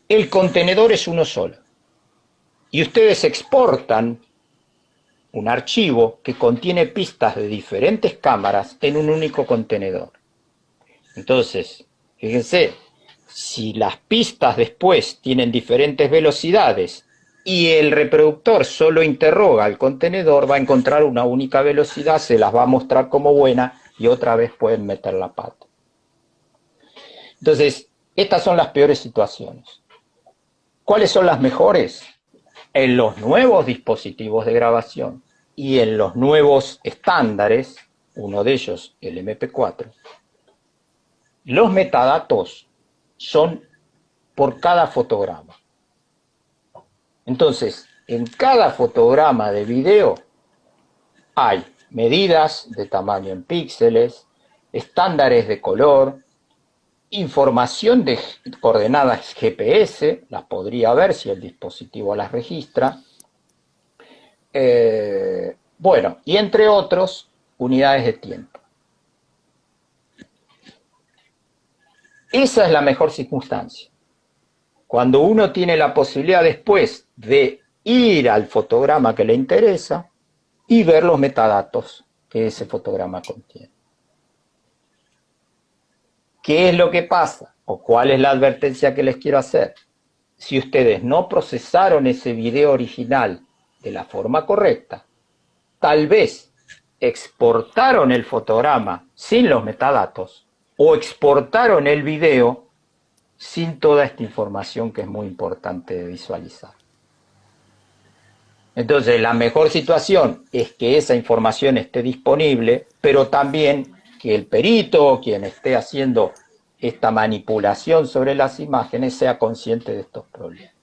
El contenedor es uno solo. Y ustedes exportan un archivo que contiene pistas de diferentes cámaras en un único contenedor. Entonces, fíjense, si las pistas después tienen diferentes velocidades y el reproductor solo interroga al contenedor, va a encontrar una única velocidad, se las va a mostrar como buena y otra vez pueden meter la pata. Entonces, estas son las peores situaciones. ¿Cuáles son las mejores? En los nuevos dispositivos de grabación y en los nuevos estándares, uno de ellos el MP4, los metadatos son por cada fotograma. Entonces, en cada fotograma de video hay medidas de tamaño en píxeles, estándares de color, información de coordenadas GPS, las podría ver si el dispositivo las registra, bueno, y entre otros, unidades de tiempo. Esa es la mejor circunstancia. Cuando uno tiene la posibilidad después de ir al fotograma que le interesa y ver los metadatos que ese fotograma contiene. ¿Qué es lo que pasa? ¿O cuál es la advertencia que les quiero hacer? Si ustedes no procesaron ese video original de la forma correcta, tal vez exportaron el fotograma sin los metadatos o exportaron el video sin toda esta información que es muy importante de visualizar. Entonces, la mejor situación es que esa información esté disponible, pero también que el perito o quien esté haciendo esta manipulación sobre las imágenes sea consciente de estos problemas.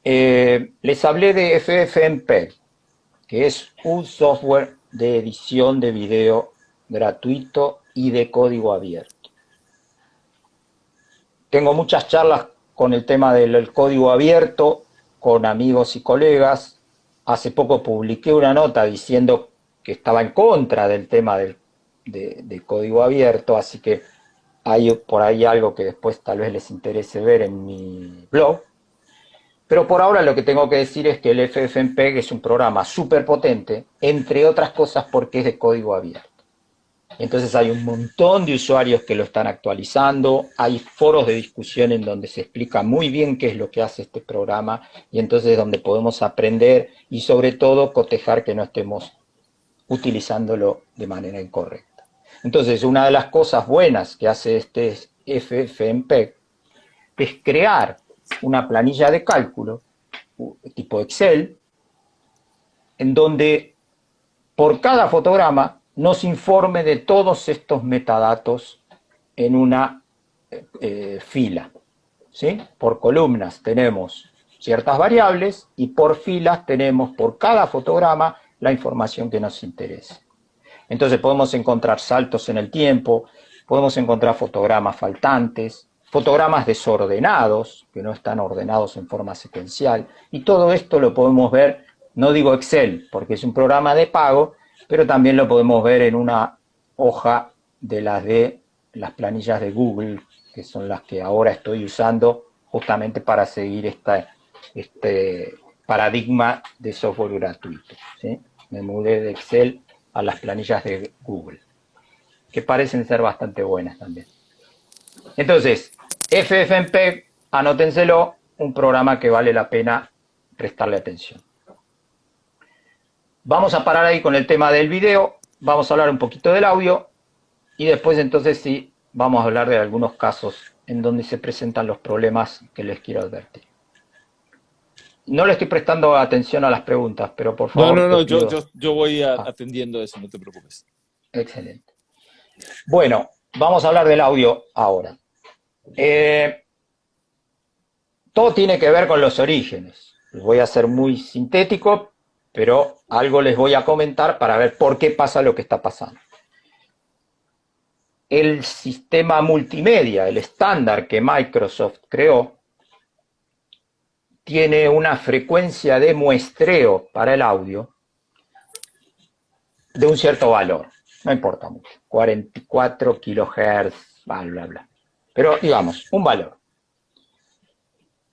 Les hablé de FFmpeg, que es un software de edición de video gratuito y de código abierto. Tengo muchas charlas con el tema del código abierto, con amigos y colegas. Hace poco publiqué una nota diciendo que estaba en contra del tema del código abierto, así que hay por ahí algo que después tal vez les interese ver en mi blog. Pero por ahora lo que tengo que decir es que el FFmpeg es un programa súper potente, entre otras cosas porque es de código abierto. Entonces hay un montón de usuarios que lo están actualizando, hay foros de discusión en donde se explica muy bien qué es lo que hace este programa y entonces donde podemos aprender y sobre todo cotejar que no estemos utilizándolo de manera incorrecta. Entonces una de las cosas buenas que hace este FFmpeg es crear una planilla de cálculo tipo Excel en donde por cada fotograma nos informe de todos estos metadatos en una fila, ¿sí? Por columnas tenemos ciertas variables y por filas tenemos por cada fotograma la información que nos interesa. Entonces podemos encontrar saltos en el tiempo, podemos encontrar fotogramas faltantes, fotogramas desordenados, que no están ordenados en forma secuencial, y todo esto lo podemos ver, no digo Excel, porque es un programa de pago, pero también lo podemos ver en una hoja de las planillas de Google, que son las que ahora estoy usando justamente para seguir este paradigma de software gratuito, ¿sí? Me mudé de Excel a las planillas de Google, que parecen ser bastante buenas también. Entonces, FFmpeg, anótenselo, un programa que vale la pena prestarle atención. Vamos a parar ahí con el tema del video, vamos a hablar un poquito del audio y después entonces sí vamos a hablar de algunos casos en donde se presentan los problemas que les quiero advertir. No le estoy prestando atención a las preguntas, pero por favor... No, yo voy atendiendo eso, no te preocupes. Excelente. Bueno, vamos a hablar del audio ahora. Todo tiene que ver con los orígenes. Voy a ser muy sintético, pero algo les voy a comentar para ver por qué pasa lo que está pasando. El sistema multimedia, el estándar que Microsoft creó, tiene una frecuencia de muestreo para el audio de un cierto valor. No importa mucho, 44 kilohertz, bla, bla, bla. Pero digamos, un valor.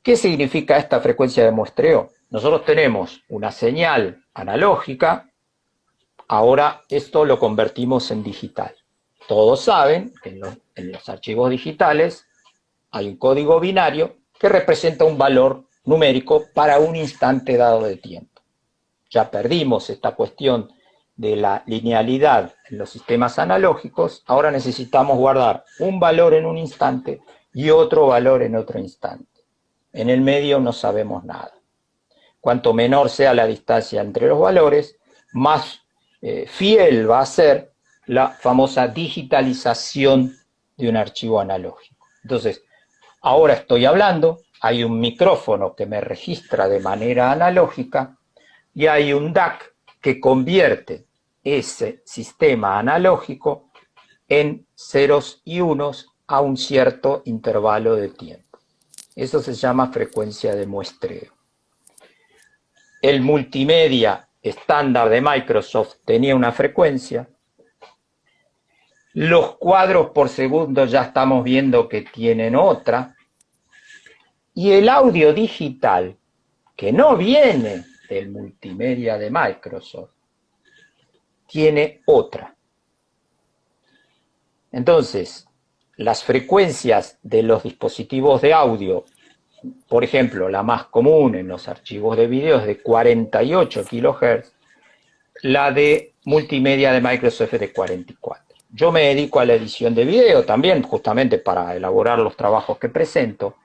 ¿Qué significa esta frecuencia de muestreo? Nosotros tenemos una señal analógica, ahora esto lo convertimos en digital. Todos saben que en los archivos digitales hay un código binario que representa un valor numérico para un instante dado de tiempo. Ya perdimos esta cuestión de la linealidad en los sistemas analógicos, ahora necesitamos guardar un valor en un instante y otro valor en otro instante. En el medio no sabemos nada. Cuanto menor sea la distancia entre los valores, más fiel va a ser la famosa digitalización de un archivo analógico. Entonces, ahora estoy hablando, hay un micrófono que me registra de manera analógica y hay un DAC que convierte ese sistema analógico en ceros y unos a un cierto intervalo de tiempo. Eso se llama frecuencia de muestreo. El multimedia estándar de Microsoft tenía una frecuencia. Los cuadros por segundo ya estamos viendo que tienen otra. Y el audio digital, que no viene del multimedia de Microsoft, tiene otra. Entonces, las frecuencias de los dispositivos de audio, por ejemplo, la más común en los archivos de video es de 48 kHz, la de multimedia de Microsoft FD44. Yo me dedico a la edición de video también, justamente para elaborar los trabajos que presento.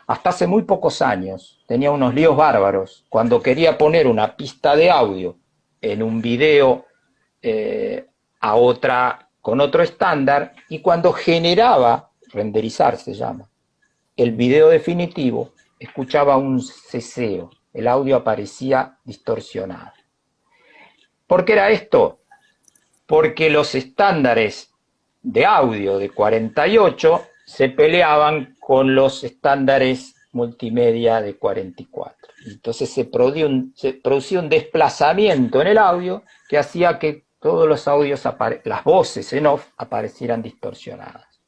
Hasta hace muy pocos años tenía unos líos bárbaros cuando quería poner una pista de audio en un video con otro estándar, y cuando generaba, renderizar se llama, el video definitivo, escuchaba un ceseo, el audio aparecía distorsionado. ¿Por qué era esto? Porque los estándares de audio de 48 se peleaban con los estándares multimedia de 44. Entonces se producía un desplazamiento en el audio que hacía que todos los audios, las voces en off, aparecieran distorsionadas.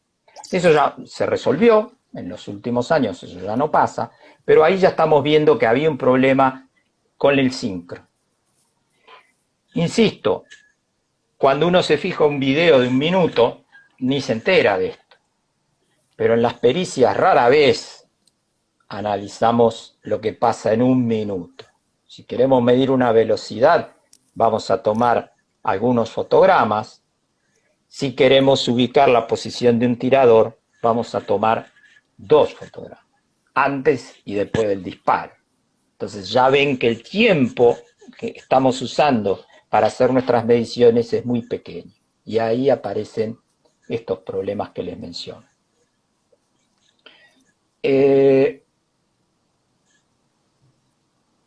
Eso ya se resolvió, en los últimos años eso ya no pasa, pero ahí ya estamos viendo que había un problema con el sincro. Insisto, cuando uno se fija un video de 1 minuto, ni se entera de esto. Pero en las pericias rara vez analizamos lo que pasa en 1 minuto. Si queremos medir una velocidad, vamos a tomar algunos fotogramas. Si queremos ubicar la posición de un tirador, vamos a tomar 2 fotogramas, antes y después del disparo. Entonces ya ven que el tiempo que estamos usando para hacer nuestras mediciones es muy pequeño. Y ahí aparecen estos problemas que les menciono.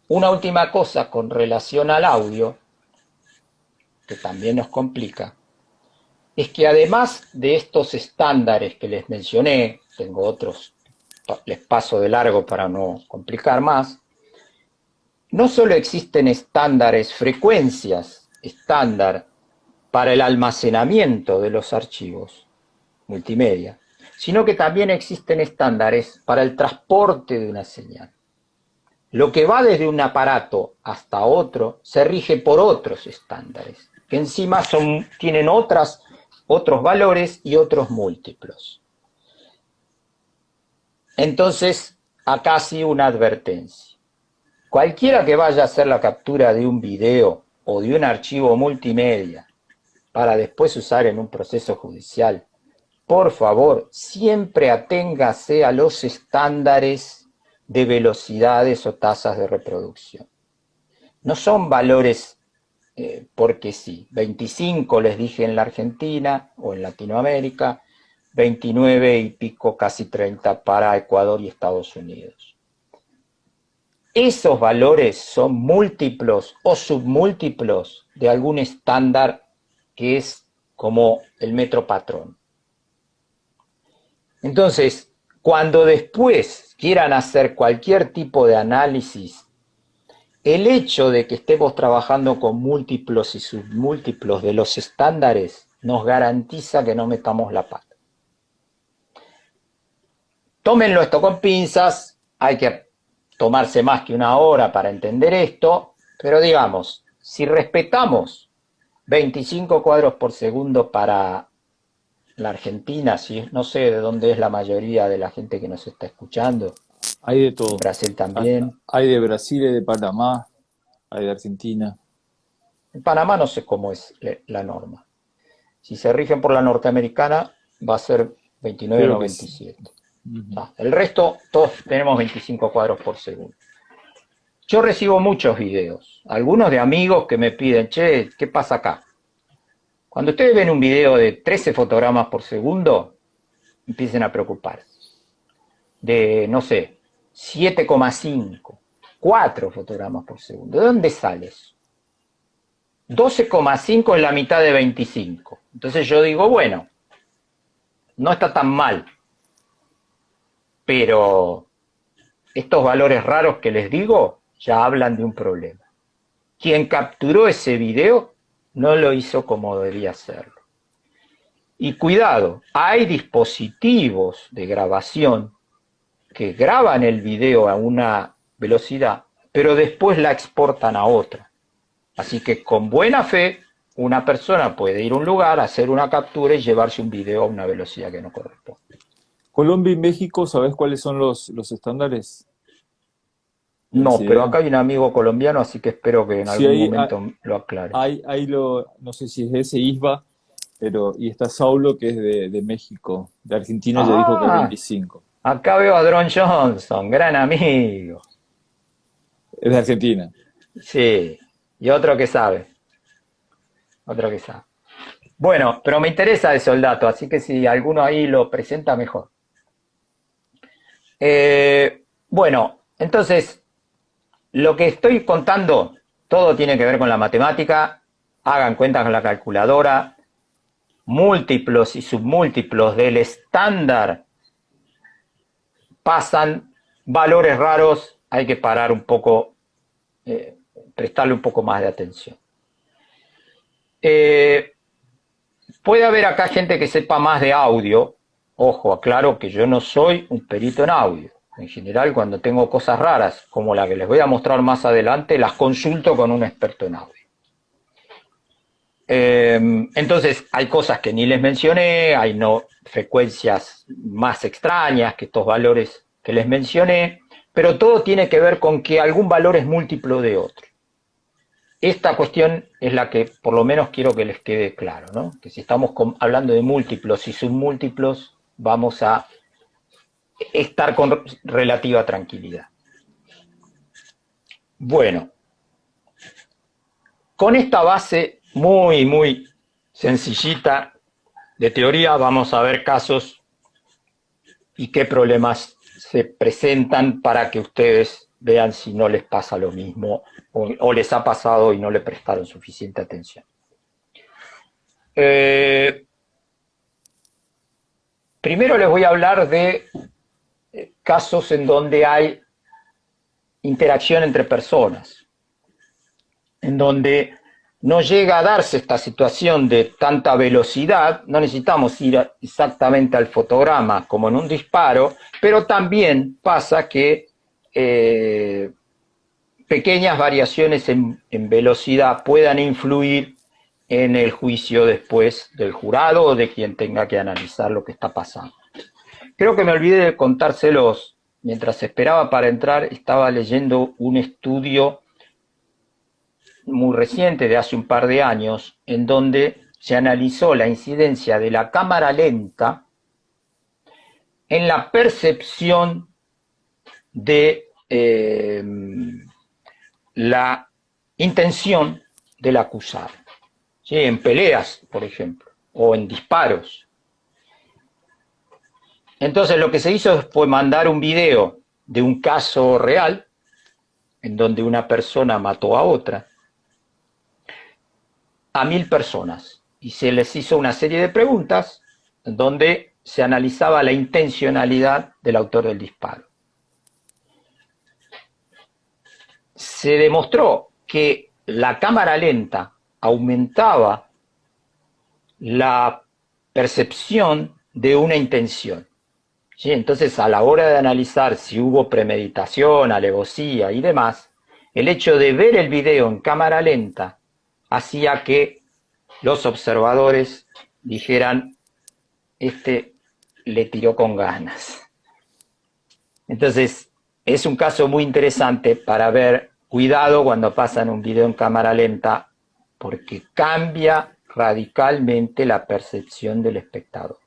Una última cosa con relación al audio, que también nos complica, es que además de estos estándares que les mencioné, tengo otros, les paso de largo para no complicar más, no solo existen estándares, frecuencias estándar para el almacenamiento de los archivos multimedia, sino que también existen estándares para el transporte de una señal. Lo que va desde un aparato hasta otro se rige por otros estándares, que encima tienen otros valores y otros múltiplos. Entonces, acá sí una advertencia. Cualquiera que vaya a hacer la captura de un video o de un archivo multimedia para después usar en un proceso judicial, por favor, siempre aténgase a los estándares de velocidades o tasas de reproducción. No son valores porque sí. 25 les dije en la Argentina o en Latinoamérica, 29 y pico, casi 30 para Ecuador y Estados Unidos. Esos valores son múltiplos o submúltiplos de algún estándar que es como el metro patrón. Entonces, cuando después quieran hacer cualquier tipo de análisis, el hecho de que estemos trabajando con múltiplos y submúltiplos de los estándares nos garantiza que no metamos la pata. Tómenlo esto con pinzas, hay que tomarse más que 1 hora para entender esto, pero digamos, si respetamos 25 cuadros por segundo para la Argentina, no sé de dónde es la mayoría de la gente que nos está escuchando. Hay de todo. Brasil también. Hay de Brasil, hay de Panamá, hay de Argentina. En Panamá no sé cómo es la norma. Si se rigen por la norteamericana, va a ser 29 o 27. El resto, todos tenemos 25 cuadros por segundo. Yo recibo muchos videos, algunos de amigos que me piden, che, ¿qué pasa acá? Cuando ustedes ven un video de 13 fotogramas por segundo, empiecen a preocuparse. De, no sé, 7,5, 4 fotogramas por segundo. ¿De dónde sale eso? 12,5 es la mitad de 25. Entonces yo digo, bueno, no está tan mal. Pero estos valores raros que les digo ya hablan de un problema. Quien capturó ese video no lo hizo como debía hacerlo. Y cuidado, hay dispositivos de grabación que graban el video a una velocidad, pero después la exportan a otra. Así que con buena fe, una persona puede ir a un lugar, hacer una captura y llevarse un video a una velocidad que no corresponde. Colombia y México, ¿sabes cuáles son los estándares? No, pero acá ¿Considera? hay un amigo colombiano, así que espero que en Sí, algún momento lo aclare. no sé si es ese ISBA, pero, y está Saulo, que es de México. De Argentina ya dijo que es Ah, 25. acá veo a Dron Johnson, gran amigo. Es de Argentina. Sí, y otro que sabe, otro que sabe. Bueno, pero me interesa eso el dato, así que si alguno ahí lo presenta, mejor. Bueno, entonces, lo que estoy contando, todo tiene que ver con la matemática. Hagan cuentas con la calculadora. Múltiplos y submúltiplos del estándar pasan valores raros, hay que parar un poco, prestarle un poco más de atención. Eh, Puede haber acá gente que sepa más de audio. Ojo, aclaro que yo no soy un perito en audio. En general, cuando tengo cosas raras, como la que les voy a mostrar más adelante, las consulto con un experto en audio. Entonces, hay cosas que ni les mencioné, hay no, frecuencias más extrañas que estos valores que les mencioné, pero todo tiene que ver con que algún valor es múltiplo de otro. Esta cuestión es la que por lo menos quiero que les quede claro, ¿no? Que si estamos hablando de múltiplos y submúltiplos, vamos a estar con relativa tranquilidad. Bueno, con esta base muy sencillita de teoría vamos a ver casos y qué problemas se presentan para que ustedes vean si no les pasa lo mismo o les ha pasado y no le prestaron suficiente atención. Primero les voy a hablar de casos en donde hay interacción entre personas, en donde no llega a darse esta situación de tanta velocidad, no necesitamos ir exactamente al fotograma como en un disparo, pero también pasa que pequeñas variaciones en velocidad puedan influir en el juicio después del jurado o de quien tenga que analizar lo que está pasando. Creo que me olvidé de contárselos. Mientras esperaba para entrar, estaba leyendo un estudio muy reciente, de hace un par de años, en donde se analizó la incidencia de la cámara lenta en la percepción de la intención del acusado. ¿Sí? En peleas, por ejemplo, o en disparos. Entonces lo que se hizo fue mandar un video de un caso real en donde una persona mató a otra, a 1000 personas, y se les hizo una serie de preguntas en donde se analizaba la intencionalidad del autor del disparo. Se demostró que la cámara lenta aumentaba la percepción de una intención. ¿Sí? Entonces, a la hora de analizar si hubo premeditación, alevosía y demás, el hecho de ver el video en cámara lenta hacía que los observadores dijeran, este le tiró con ganas. Entonces, es un caso muy interesante para ver, cuidado cuando pasan un video en cámara lenta, porque cambia radicalmente la percepción del espectador.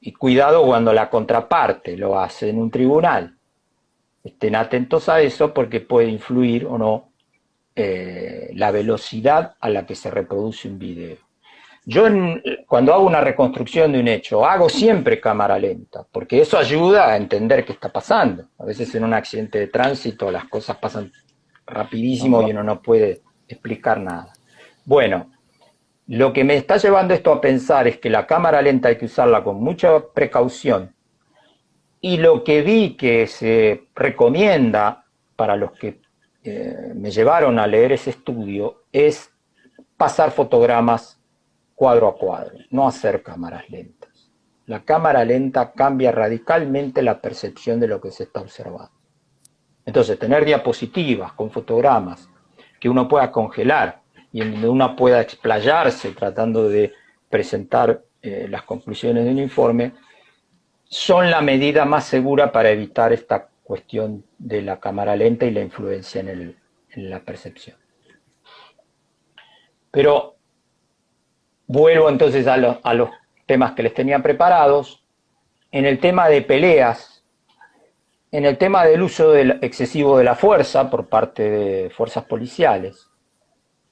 Y cuidado cuando la contraparte lo hace en un tribunal. Estén atentos a eso porque puede influir o no la velocidad a la que se reproduce un video. Yo cuando hago una reconstrucción de un hecho, hago siempre cámara lenta, porque eso ayuda a entender qué está pasando. A veces en un accidente de tránsito las cosas pasan rapidísimo y Ajá. uno no puede explicar nada. Bueno, lo que me está llevando esto a pensar es que la cámara lenta hay que usarla con mucha precaución, y lo que vi que se recomienda para los que me llevaron a leer ese estudio es pasar fotogramas cuadro a cuadro, no hacer cámaras lentas. La cámara lenta cambia radicalmente la percepción de lo que se está observando. Entonces, tener diapositivas con fotogramas que uno pueda congelar y en donde uno pueda explayarse tratando de presentar las conclusiones de un informe, son la medida más segura para evitar esta cuestión de la cámara lenta y la influencia en la percepción. Pero vuelvo entonces a los temas que les tenía preparados. En el tema de peleas, en el tema del uso excesivo de la fuerza por parte de fuerzas policiales,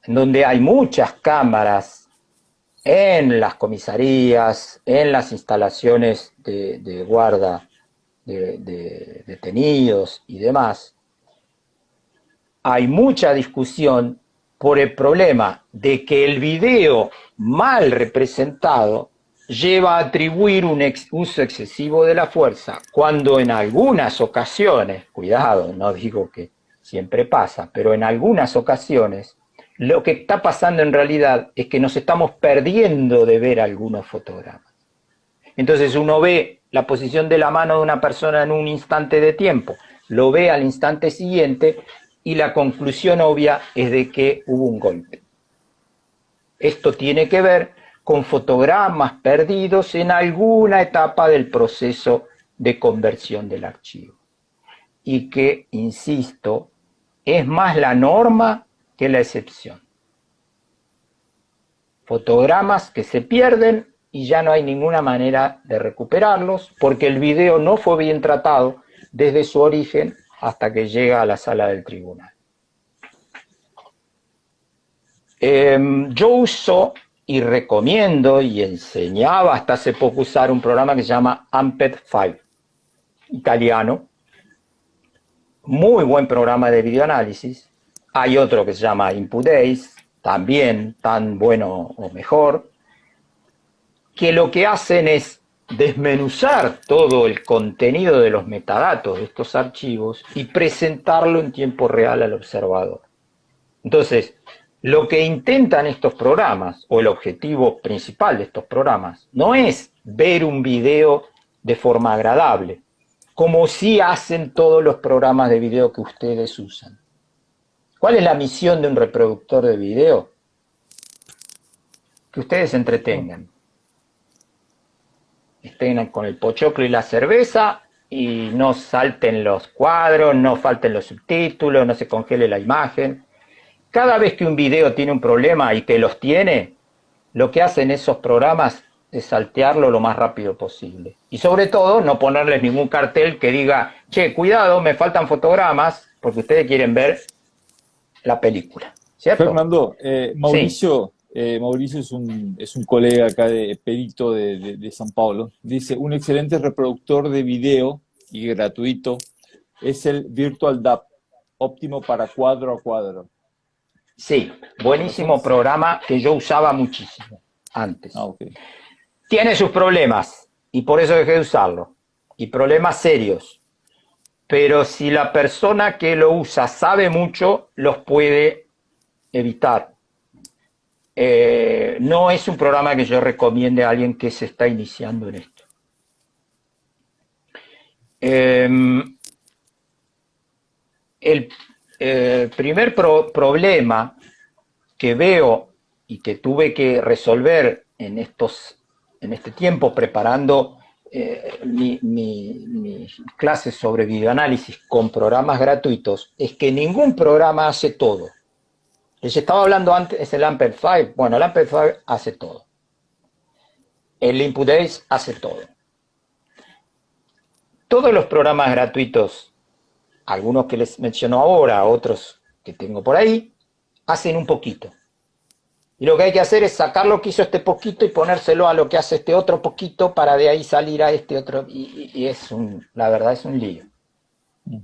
en donde hay muchas cámaras en las comisarías, en las instalaciones de guarda de detenidos y demás, hay mucha discusión por el problema de que el video mal representado lleva a atribuir un uso excesivo de la fuerza, cuando en algunas ocasiones, cuidado, no digo que siempre pasa, pero en algunas ocasiones, lo que está pasando en realidad es que nos estamos perdiendo de ver algunos fotogramas. Entonces uno ve la posición de la mano de una persona en un instante de tiempo, lo ve al instante siguiente y la conclusión obvia es de que hubo un golpe. Esto tiene que ver con fotogramas perdidos en alguna etapa del proceso de conversión del archivo. Y que, insisto, es más la norma que la excepción. Fotogramas que se pierden y ya no hay ninguna manera de recuperarlos porque el video no fue bien tratado desde su origen hasta que llega a la sala del tribunal. Yo uso y recomiendo y enseñaba hasta hace poco usar un programa que se llama Amped5, italiano, muy buen programa de videoanálisis. Hay otro que se llama InputDays, también tan bueno o mejor, que lo que hacen es desmenuzar todo el contenido de los metadatos de estos archivos y presentarlo en tiempo real al observador. Entonces, lo que intentan estos programas, o el objetivo principal de estos programas, no es ver un video de forma agradable, como sí hacen todos los programas de video que ustedes usan. ¿Cuál es la misión de un reproductor de video? Que ustedes se entretengan. Estén con el pochoclo y la cerveza y no salten los cuadros, no falten los subtítulos, no se congele la imagen. Cada vez que un video tiene un problema y que los tiene, lo que hacen esos programas es saltearlo lo más rápido posible. Y sobre todo, no ponerles ningún cartel que diga, che, cuidado, me faltan fotogramas, porque ustedes quieren ver la película, ¿cierto? Fernando, Mauricio, Sí. Mauricio es un colega acá de perito de San Paulo. Dice, un excelente reproductor de video y gratuito es el Virtual DAP, óptimo para cuadro a cuadro. Sí, buenísimo programa que yo usaba muchísimo antes. Okay. Tiene sus problemas y por eso dejé de usarlo. Y problemas serios. Pero si la persona que lo usa sabe mucho, los puede evitar. No es un programa que yo recomiende a alguien que se está iniciando en esto. El primer problema que veo y que tuve que resolver en este tiempo preparando mis clases sobre videoanálisis con programas gratuitos es que ningún programa hace todo. Les estaba hablando antes, es el Amped5. Bueno, el Amped5 hace todo. El InputDays hace todo. Todos los programas gratuitos, algunos que les menciono ahora, otros que tengo por ahí, hacen un poquito. Y lo que hay que hacer es sacar lo que hizo este poquito y ponérselo a lo que hace este otro poquito para de ahí salir a este otro. Y la verdad es un lío.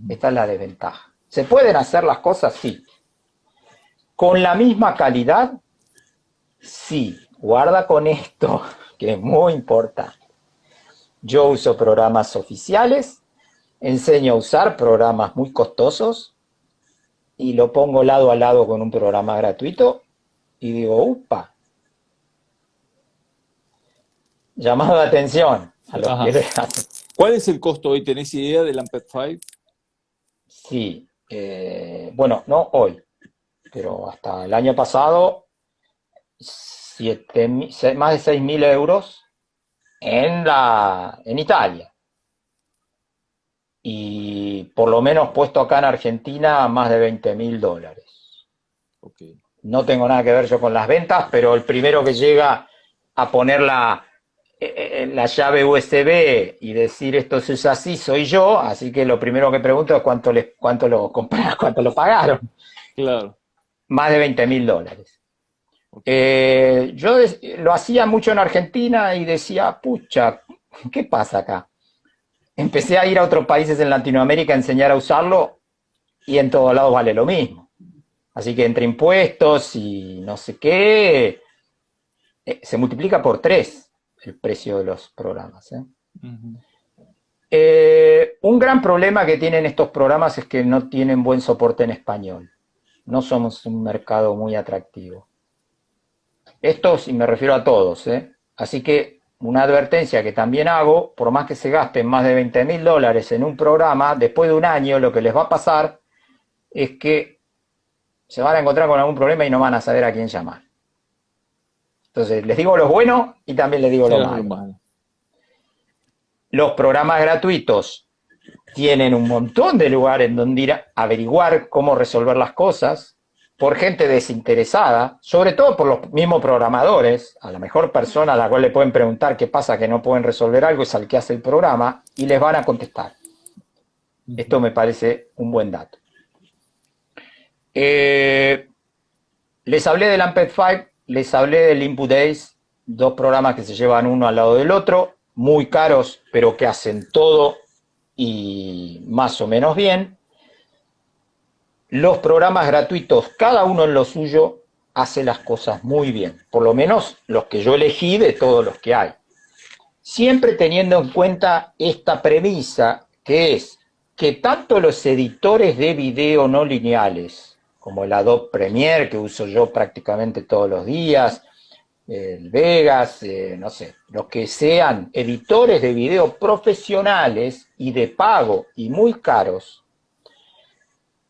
Esta es la desventaja. ¿Se pueden hacer las cosas? Sí. ¿Con la misma calidad? Sí. Guarda con esto, que es muy importante. Yo uso programas oficiales, enseño a usar programas muy costosos y lo pongo lado a lado con un programa gratuito y digo, upa. Llamado de atención a los que hacen. ¿Cuál es el costo hoy? ¿Tenés idea del Amped5? Sí. Bueno, no hoy, pero hasta el año pasado, más de 6.000 euros en Italia. Y y por lo menos puesto acá en Argentina más de $20.000. Okay. No tengo nada que ver yo con las ventas, pero el primero que llega a poner la llave USB y decir esto se usa así soy yo, así que lo primero que pregunto es cuánto lo compraron, cuánto lo pagaron. Claro. Más de $20.000. Okay. Yo lo hacía mucho en Argentina y decía, pucha, ¿qué pasa acá? Empecé a ir a otros países en Latinoamérica a enseñar a usarlo y en todos lados vale lo mismo. Así que entre impuestos y no sé qué, se multiplica por 3 el precio de los programas. Uh-huh. Un gran problema que tienen estos programas es que no tienen buen soporte en español. No somos un mercado muy atractivo. Esto sí me refiero a todos, Así que una advertencia que también hago, por más que se gasten más de $20.000 en un programa, después de un año lo que les va a pasar es que se van a encontrar con algún problema y no van a saber a quién llamar. Entonces, les digo lo bueno y también les digo lo malo. Los programas gratuitos tienen un montón de lugares en donde ir a averiguar cómo resolver las cosas por gente desinteresada, sobre todo por los mismos programadores. A la mejor persona a la cual le pueden preguntar qué pasa que no pueden resolver algo es al que hace el programa y les van a contestar. Esto me parece un buen dato. Les hablé del Amped 5, les hablé del Input Days, 2 programas que se llevan uno al lado del otro, muy caros, pero que hacen todo y más o menos bien. Los programas gratuitos, cada uno en lo suyo, hace las cosas muy bien, por lo menos los que yo elegí de todos los que hay. Siempre teniendo en cuenta esta premisa, que es que tanto los editores de video no lineales, como el Adobe Premiere, que uso yo prácticamente todos los días, el Vegas, no sé, los que sean editores de video profesionales y de pago y muy caros,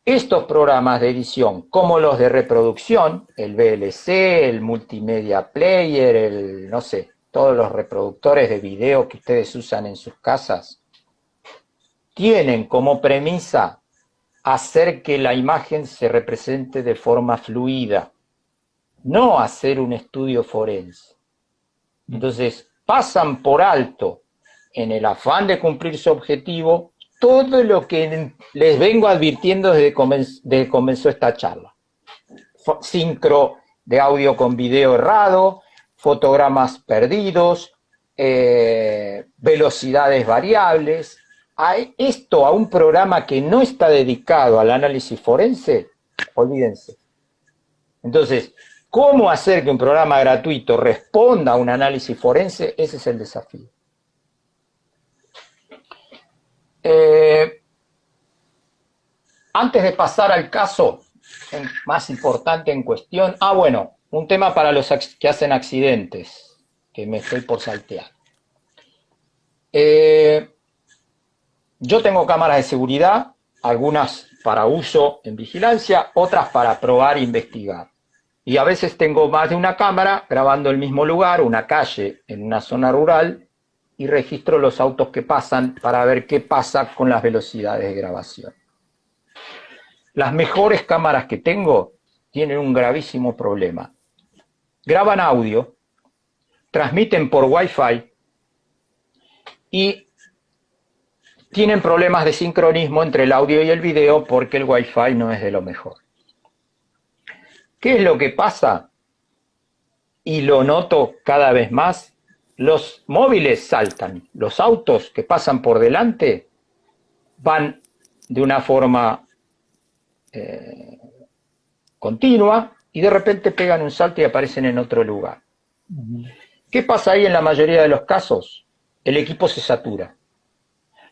estos programas de edición, como los de reproducción, el VLC, el Multimedia Player, no sé, todos los reproductores de video que ustedes usan en sus casas, tienen como premisa hacer que la imagen se represente de forma fluida, no hacer un estudio forense. Entonces, pasan por alto, en el afán de cumplir su objetivo, todo lo que les vengo advirtiendo desde que comenzó esta charla. Sincro de audio con video errado, fotogramas perdidos, velocidades variables. Esto a un programa que no está dedicado al análisis forense, olvídense. Entonces, ¿cómo hacer que un programa gratuito responda a un análisis forense? Ese es el desafío. Antes de pasar al caso más importante en cuestión, bueno, un tema para los que hacen accidentes, que me estoy por saltear. Yo tengo cámaras de seguridad, algunas para uso en vigilancia, otras para probar e investigar. Y a veces tengo más de una cámara grabando el mismo lugar, una calle en una zona rural, y registro los autos que pasan para ver qué pasa con las velocidades de grabación. Las mejores cámaras que tengo tienen un gravísimo problema. Graban audio, transmiten por Wi-Fi y tienen problemas de sincronismo entre el audio y el video porque el Wi-Fi no es de lo mejor. ¿Qué es lo que pasa? Y lo noto cada vez más. Los móviles saltan, los autos que pasan por delante van de una forma continua y de repente pegan un salto y aparecen en otro lugar. ¿Qué pasa ahí en la mayoría de los casos? El equipo se satura.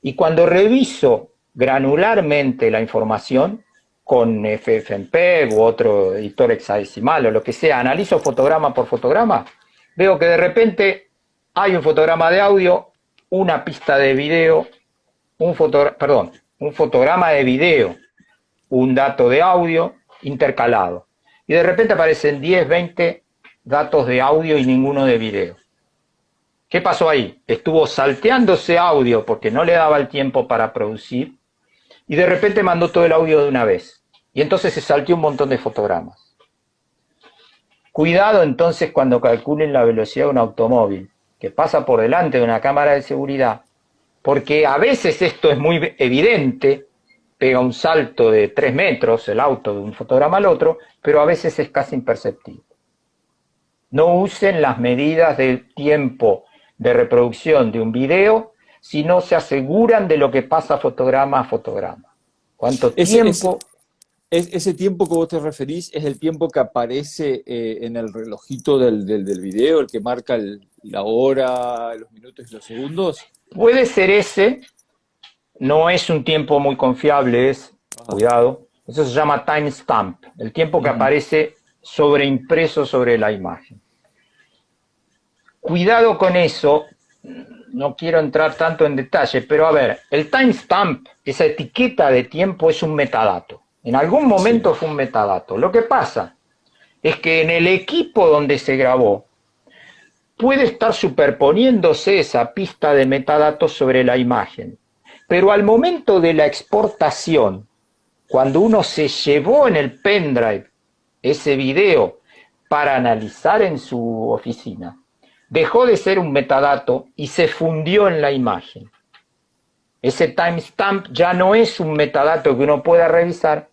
Y cuando reviso granularmente la información con FFmpeg u otro editor hexadecimal o lo que sea, analizo fotograma por fotograma, veo que de repente hay un fotograma de audio, una pista de video, un fotograma de video, un dato de audio intercalado. Y de repente aparecen 10, 20 datos de audio y ninguno de video. ¿Qué pasó ahí? Estuvo salteándose audio porque no le daba el tiempo para producir y de repente mandó todo el audio de una vez. Y entonces se salteó un montón de fotogramas. Cuidado entonces cuando calculen la velocidad de un automóvil que pasa por delante de una cámara de seguridad, porque a veces esto es muy evidente, pega un salto de 3 metros el auto de un fotograma al otro, pero a veces es casi imperceptible. No usen las medidas de tiempo de reproducción de un video si no se aseguran de lo que pasa fotograma a fotograma. ¿Cuánto tiempo? Ese tiempo que vos te referís es el tiempo que aparece en el relojito del video, el que marca la hora, los minutos y los segundos. Puede ser ese, no es un tiempo muy confiable, cuidado, eso se llama timestamp, el tiempo que aparece sobreimpreso sobre la imagen. Cuidado con eso, no quiero entrar tanto en detalle, pero a ver, el timestamp, esa etiqueta de tiempo es un metadato. En algún momento fue un metadato. Lo que pasa es que en el equipo donde se grabó puede estar superponiéndose esa pista de metadatos sobre la imagen. Pero al momento de la exportación, cuando uno se llevó en el pendrive ese video para analizar en su oficina, dejó de ser un metadato y se fundió en la imagen. Ese timestamp ya no es un metadato que uno pueda revisar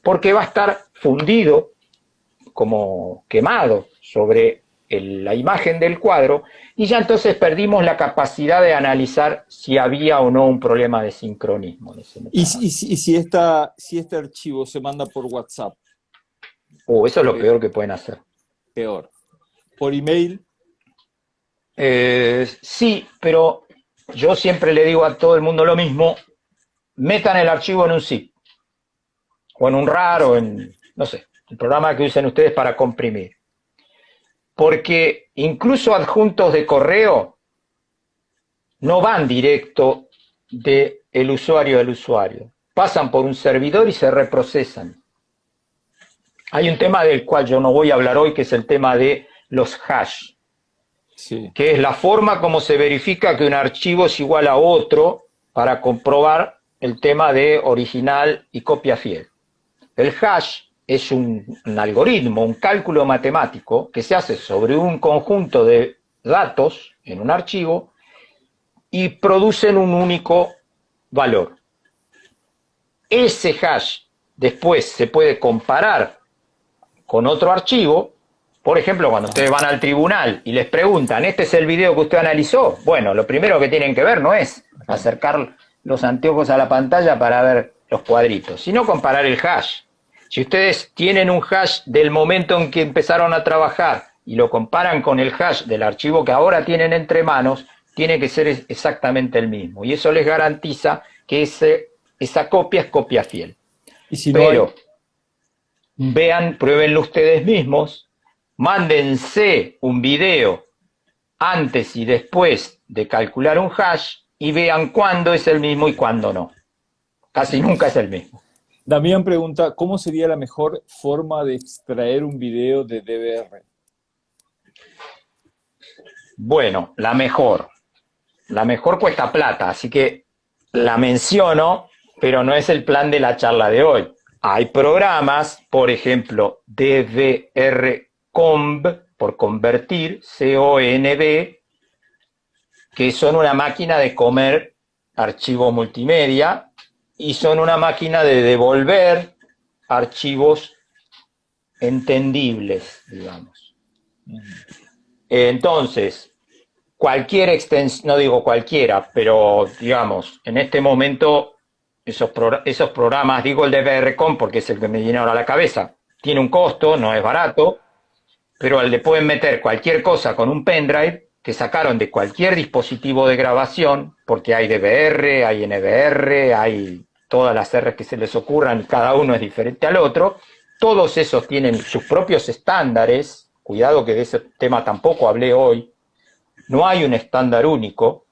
porque va a estar fundido, como quemado, sobre la imagen del cuadro, y ya entonces perdimos la capacidad de analizar si había o no un problema de sincronismo en ese metadato. ¿Y si este archivo se manda por WhatsApp? Eso es lo peor que pueden hacer. Peor. ¿Por email? Sí, pero yo siempre le digo a todo el mundo lo mismo: metan el archivo en un zip, o en un RAR, o en, no sé, el programa que usen ustedes para comprimir. Porque incluso adjuntos de correo no van directo del usuario al usuario. Pasan por un servidor y se reprocesan. Hay un tema del cual yo no voy a hablar hoy, que es el tema de los hash. Sí. Que es la forma como se verifica que un archivo es igual a otro para comprobar el tema de original y copia fiel. El hash es un algoritmo, un cálculo matemático que se hace sobre un conjunto de datos en un archivo y producen un único valor. Ese hash después se puede comparar con otro archivo. Por ejemplo, cuando ustedes van al tribunal y les preguntan, ¿este es el video que usted analizó? Bueno, lo primero que tienen que ver no es acercar los anteojos a la pantalla para ver los cuadritos, sino comparar el hash. Si ustedes tienen un hash del momento en que empezaron a trabajar y lo comparan con el hash del archivo que ahora tienen entre manos, tiene que ser exactamente el mismo. Y eso les garantiza que esa copia es copia fiel. ¿Y si Pero vean, pruébenlo ustedes mismos, mándense un video antes y después de calcular un hash y vean cuándo es el mismo y cuándo no. Casi nunca es el mismo. Damián pregunta, ¿cómo sería la mejor forma de extraer un video de DVR? Bueno, la mejor cuesta plata, así que la menciono, pero no es el plan de la charla de hoy. Hay programas, por ejemplo, DVR-Conv, por convertir, C-O-N-V, que son una máquina de comer archivos multimedia y son una máquina de devolver archivos entendibles, digamos. Entonces, cualquier extensión, no digo cualquiera, pero digamos, en este momento esos programas, digo el DVR-Com porque es el que me viene ahora a la cabeza, tiene un costo, no es barato, pero le pueden meter cualquier cosa con un pendrive que sacaron de cualquier dispositivo de grabación, porque hay DVR, hay NVR, hay todas las R que se les ocurran, cada uno es diferente al otro. Todos esos tienen sus propios estándares. Cuidado que de ese tema tampoco hablé hoy. No hay un estándar único.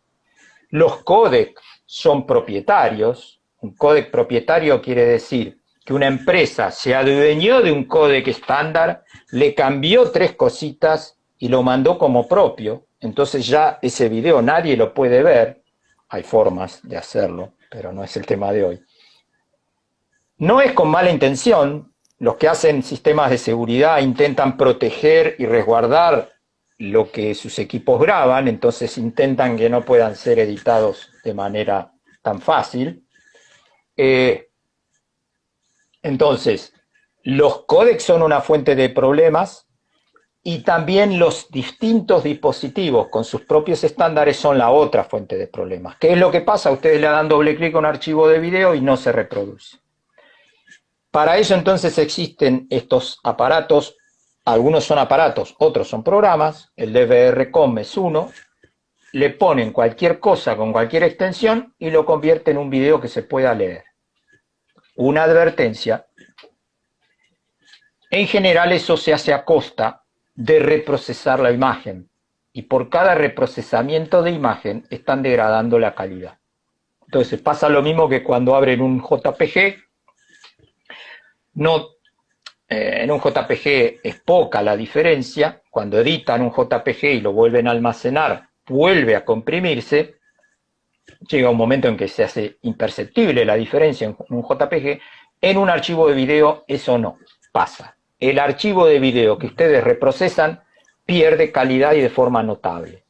Los códecs son propietarios. Un códec propietario quiere decir que una empresa se adueñó de un códec estándar, le cambió 3 cositas y lo mandó como propio. Entonces ya ese video nadie lo puede ver. Hay formas de hacerlo, pero no es el tema de hoy. No es con mala intención. Los que hacen sistemas de seguridad intentan proteger y resguardar lo que sus equipos graban, entonces intentan que no puedan ser editados de manera tan fácil. Entonces, los códecs son una fuente de problemas y también los distintos dispositivos con sus propios estándares son la otra fuente de problemas. ¿Qué es lo que pasa? Ustedes le dan doble clic a un archivo de video y no se reproduce. Para eso entonces existen estos aparatos, algunos son aparatos, otros son programas, el DVR-COM es uno, le ponen cualquier cosa con cualquier extensión y lo convierte en un video que se pueda leer. Una advertencia: en general eso se hace a costa de reprocesar la imagen, y por cada reprocesamiento de imagen están degradando la calidad. Entonces pasa lo mismo que cuando abren un JPG. En un JPG es poca la diferencia. Cuando editan un JPG y lo vuelven a almacenar, vuelve a comprimirse. Llega un momento en que se hace imperceptible la diferencia en un JPG. En un archivo de video eso no pasa. El archivo de video que ustedes reprocesan pierde calidad y de forma notable.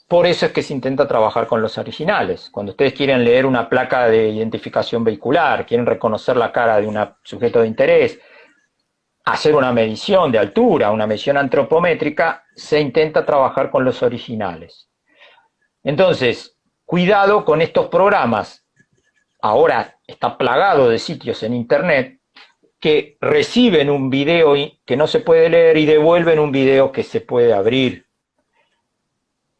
Por eso es que se intenta trabajar con los originales. Cuando ustedes quieren leer una placa de identificación vehicular, quieren reconocer la cara de un sujeto de interés, hacer una medición de altura, una medición antropométrica, se intenta trabajar con los originales. Entonces, cuidado con estos programas. Ahora está plagado de sitios en internet que reciben un video que no se puede leer y devuelven un video que se puede abrir.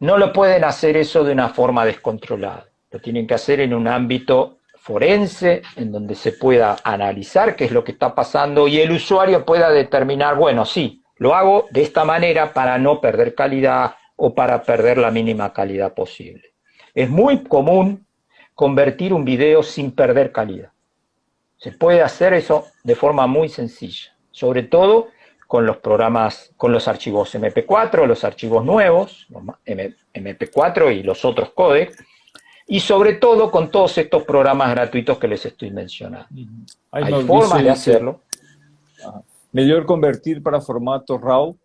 No lo pueden hacer eso de una forma descontrolada. Lo tienen que hacer en un ámbito forense, en donde se pueda analizar qué es lo que está pasando y el usuario pueda determinar, bueno, sí, lo hago de esta manera para no perder calidad o para perder la mínima calidad posible. Es muy común convertir un video sin perder calidad. Se puede hacer eso de forma muy sencilla, sobre todo con los programas, con los archivos MP4, los archivos nuevos, MP4 y los otros códecs, y sobre todo con todos estos programas gratuitos que les estoy mencionando. Hay formas de hacerlo. Melhor convertir para formato RAW,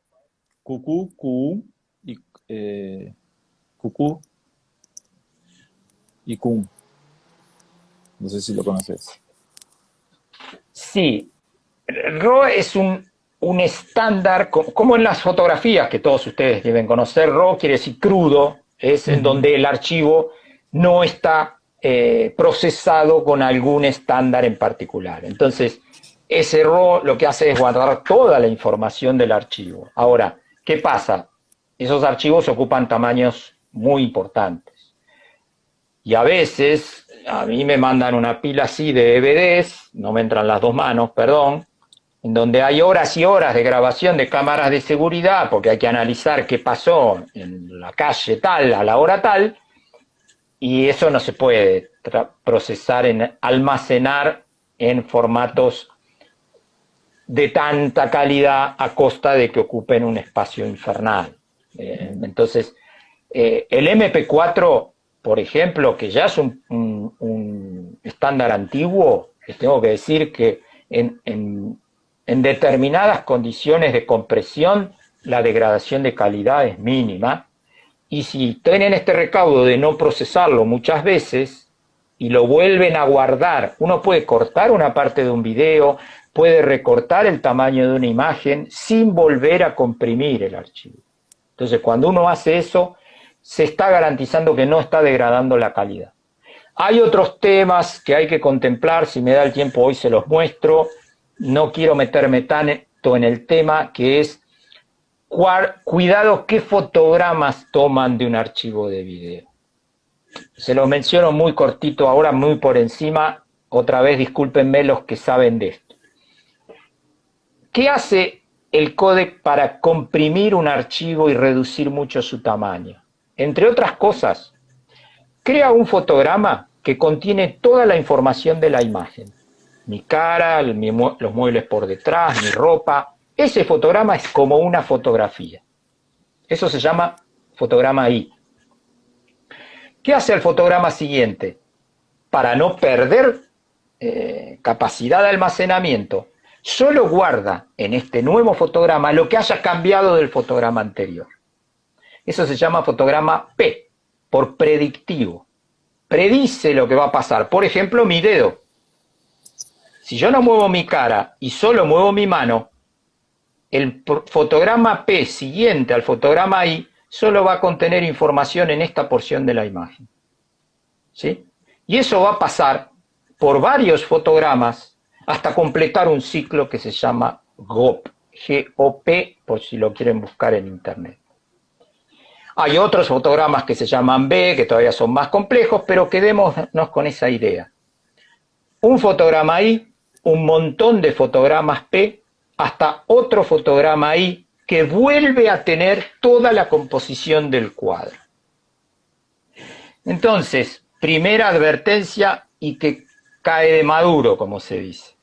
QQ, QU y QQ y QUM. No sé si lo conoces. Sí, RAW es un estándar, como en las fotografías que todos ustedes deben conocer. RAW quiere decir crudo, es en donde el archivo no está procesado con algún estándar en particular. Entonces, ese RAW lo que hace es guardar toda la información del archivo. Ahora, ¿qué pasa? Esos archivos ocupan tamaños muy importantes. Y a veces, a mí me mandan una pila así de DVDs, no me entran las dos manos, perdón, en donde hay horas y horas de grabación de cámaras de seguridad, porque hay que analizar qué pasó en la calle tal, a la hora tal, y eso no se puede procesar, almacenar en formatos de tanta calidad a costa de que ocupen un espacio infernal. Entonces, el MP4, por ejemplo, que ya es un estándar antiguo, les tengo que decir que en determinadas condiciones de compresión la degradación de calidad es mínima, y si tienen este recaudo de no procesarlo muchas veces y lo vuelven a guardar, uno puede cortar una parte de un video, puede recortar el tamaño de una imagen sin volver a comprimir el archivo. Entonces, cuando uno hace eso, se está garantizando que no está degradando la calidad. Hay otros temas que hay que contemplar, si me da el tiempo hoy se los muestro. No quiero meterme tanto en el tema, que es cuidado qué fotogramas toman de un archivo de video. Se los menciono muy cortito ahora, muy por encima. Otra vez, discúlpenme los que saben de esto. ¿Qué hace el códec para comprimir un archivo y reducir mucho su tamaño? Entre otras cosas, crea un fotograma que contiene toda la información de la imagen. Mi cara, los muebles por detrás, mi ropa. Ese fotograma es como una fotografía. Eso se llama fotograma I. ¿Qué hace el fotograma siguiente? Para no perder capacidad de almacenamiento, solo guarda en este nuevo fotograma lo que haya cambiado del fotograma anterior. Eso se llama fotograma P, por predictivo. Predice lo que va a pasar. Por ejemplo, mi dedo. Si yo no muevo mi cara y solo muevo mi mano, el fotograma P siguiente al fotograma I solo va a contener información en esta porción de la imagen. ¿Sí? Y eso va a pasar por varios fotogramas hasta completar un ciclo que se llama GOP, G-O-P, por si lo quieren buscar en internet. Hay otros fotogramas que se llaman B, que todavía son más complejos, pero quedémonos con esa idea. Un fotograma I, un montón de fotogramas P, hasta otro fotograma I que vuelve a tener toda la composición del cuadro. Entonces, primera advertencia y que cae de maduro, como se dice.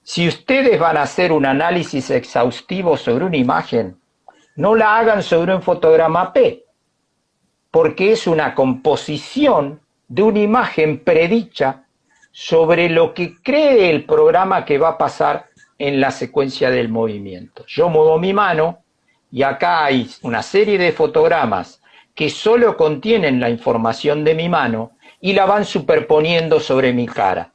Si ustedes van a hacer un análisis exhaustivo sobre una imagen, no la hagan sobre un fotograma P, porque es una composición de una imagen predicha sobre lo que cree el programa que va a pasar en la secuencia del movimiento. Yo muevo mi mano y acá hay una serie de fotogramas que solo contienen la información de mi mano y la van superponiendo sobre mi cara.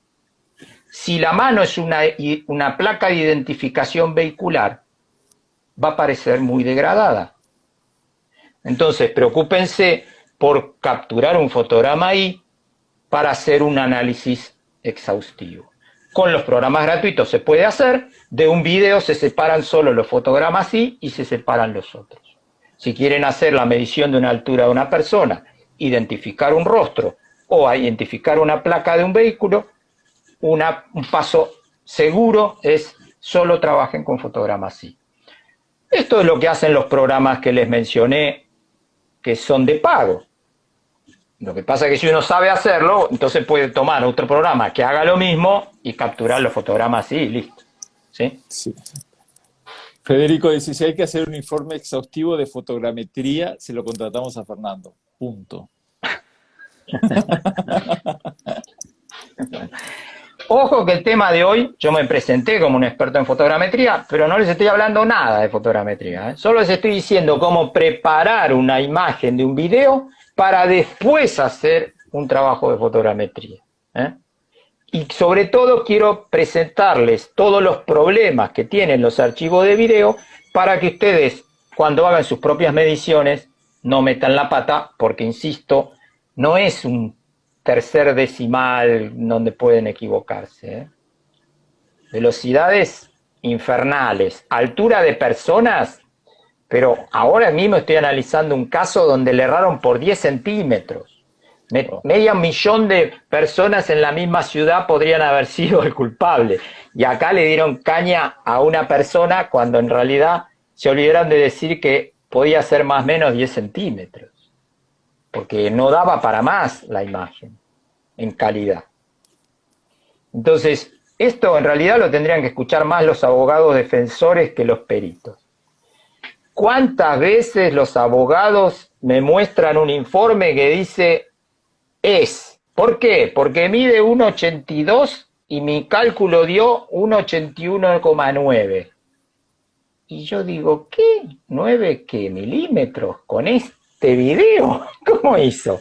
Si la mano es una placa de identificación vehicular, va a parecer muy degradada. Entonces, preocúpense por capturar un fotograma ahí para hacer un análisis exhaustivo. Con los programas gratuitos se puede hacer, de un video se separan solo los fotogramas y se separan los otros. Si quieren hacer la medición de una altura de una persona, identificar un rostro o identificar una placa de un vehículo, un paso seguro es solo trabajen con fotogramas I. Esto es lo que hacen los programas que les mencioné, que son de pago. Lo que pasa es que si uno sabe hacerlo, entonces puede tomar otro programa que haga lo mismo y capturar los fotogramas y listo. ¿Sí? Sí. Federico dice, si hay que hacer un informe exhaustivo de fotogrametría, se lo contratamos a Fernando. Punto. Ojo que el tema de hoy, yo me presenté como un experto en fotogrametría, pero no les estoy hablando nada de fotogrametría, ¿eh? Solo les estoy diciendo cómo preparar una imagen de un video para después hacer un trabajo de fotogrametría, ¿eh? Y sobre todo quiero presentarles todos los problemas que tienen los archivos de video para que ustedes, cuando hagan sus propias mediciones, no metan la pata, porque insisto, no es un tercer decimal donde pueden equivocarse, ¿eh? Velocidades infernales, altura de personas, pero ahora mismo estoy analizando un caso donde le erraron por 10 centímetros. Medio millón de personas en la misma ciudad podrían haber sido el culpable. Y acá le dieron caña a una persona cuando en realidad se olvidaron de decir que podía ser más o menos 10 centímetros. Porque no daba para más la imagen en calidad. Entonces, esto en realidad lo tendrían que escuchar más los abogados defensores que los peritos. ¿Cuántas veces los abogados me muestran un informe que dice es? ¿Por qué? Porque mide 1,82 y mi cálculo dio 1,81,9. Y yo digo, ¿qué? ¿9 qué milímetros con este video? ¿Cómo hizo?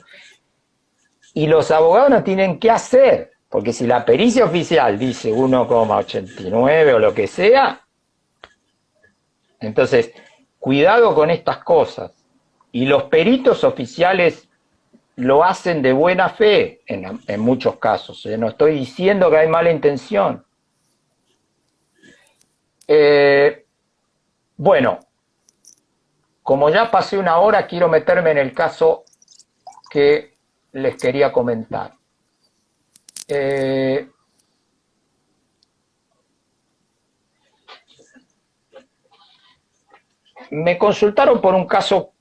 Y los abogados no tienen qué hacer, porque si la pericia oficial dice 1,89 o lo que sea, entonces, cuidado con estas cosas. Y los peritos oficiales lo hacen de buena fe en muchos casos, ¿eh? No estoy diciendo que hay mala intención. Bueno, como ya pasé una hora, quiero meterme en el caso que les quería comentar. Me consultaron por un caso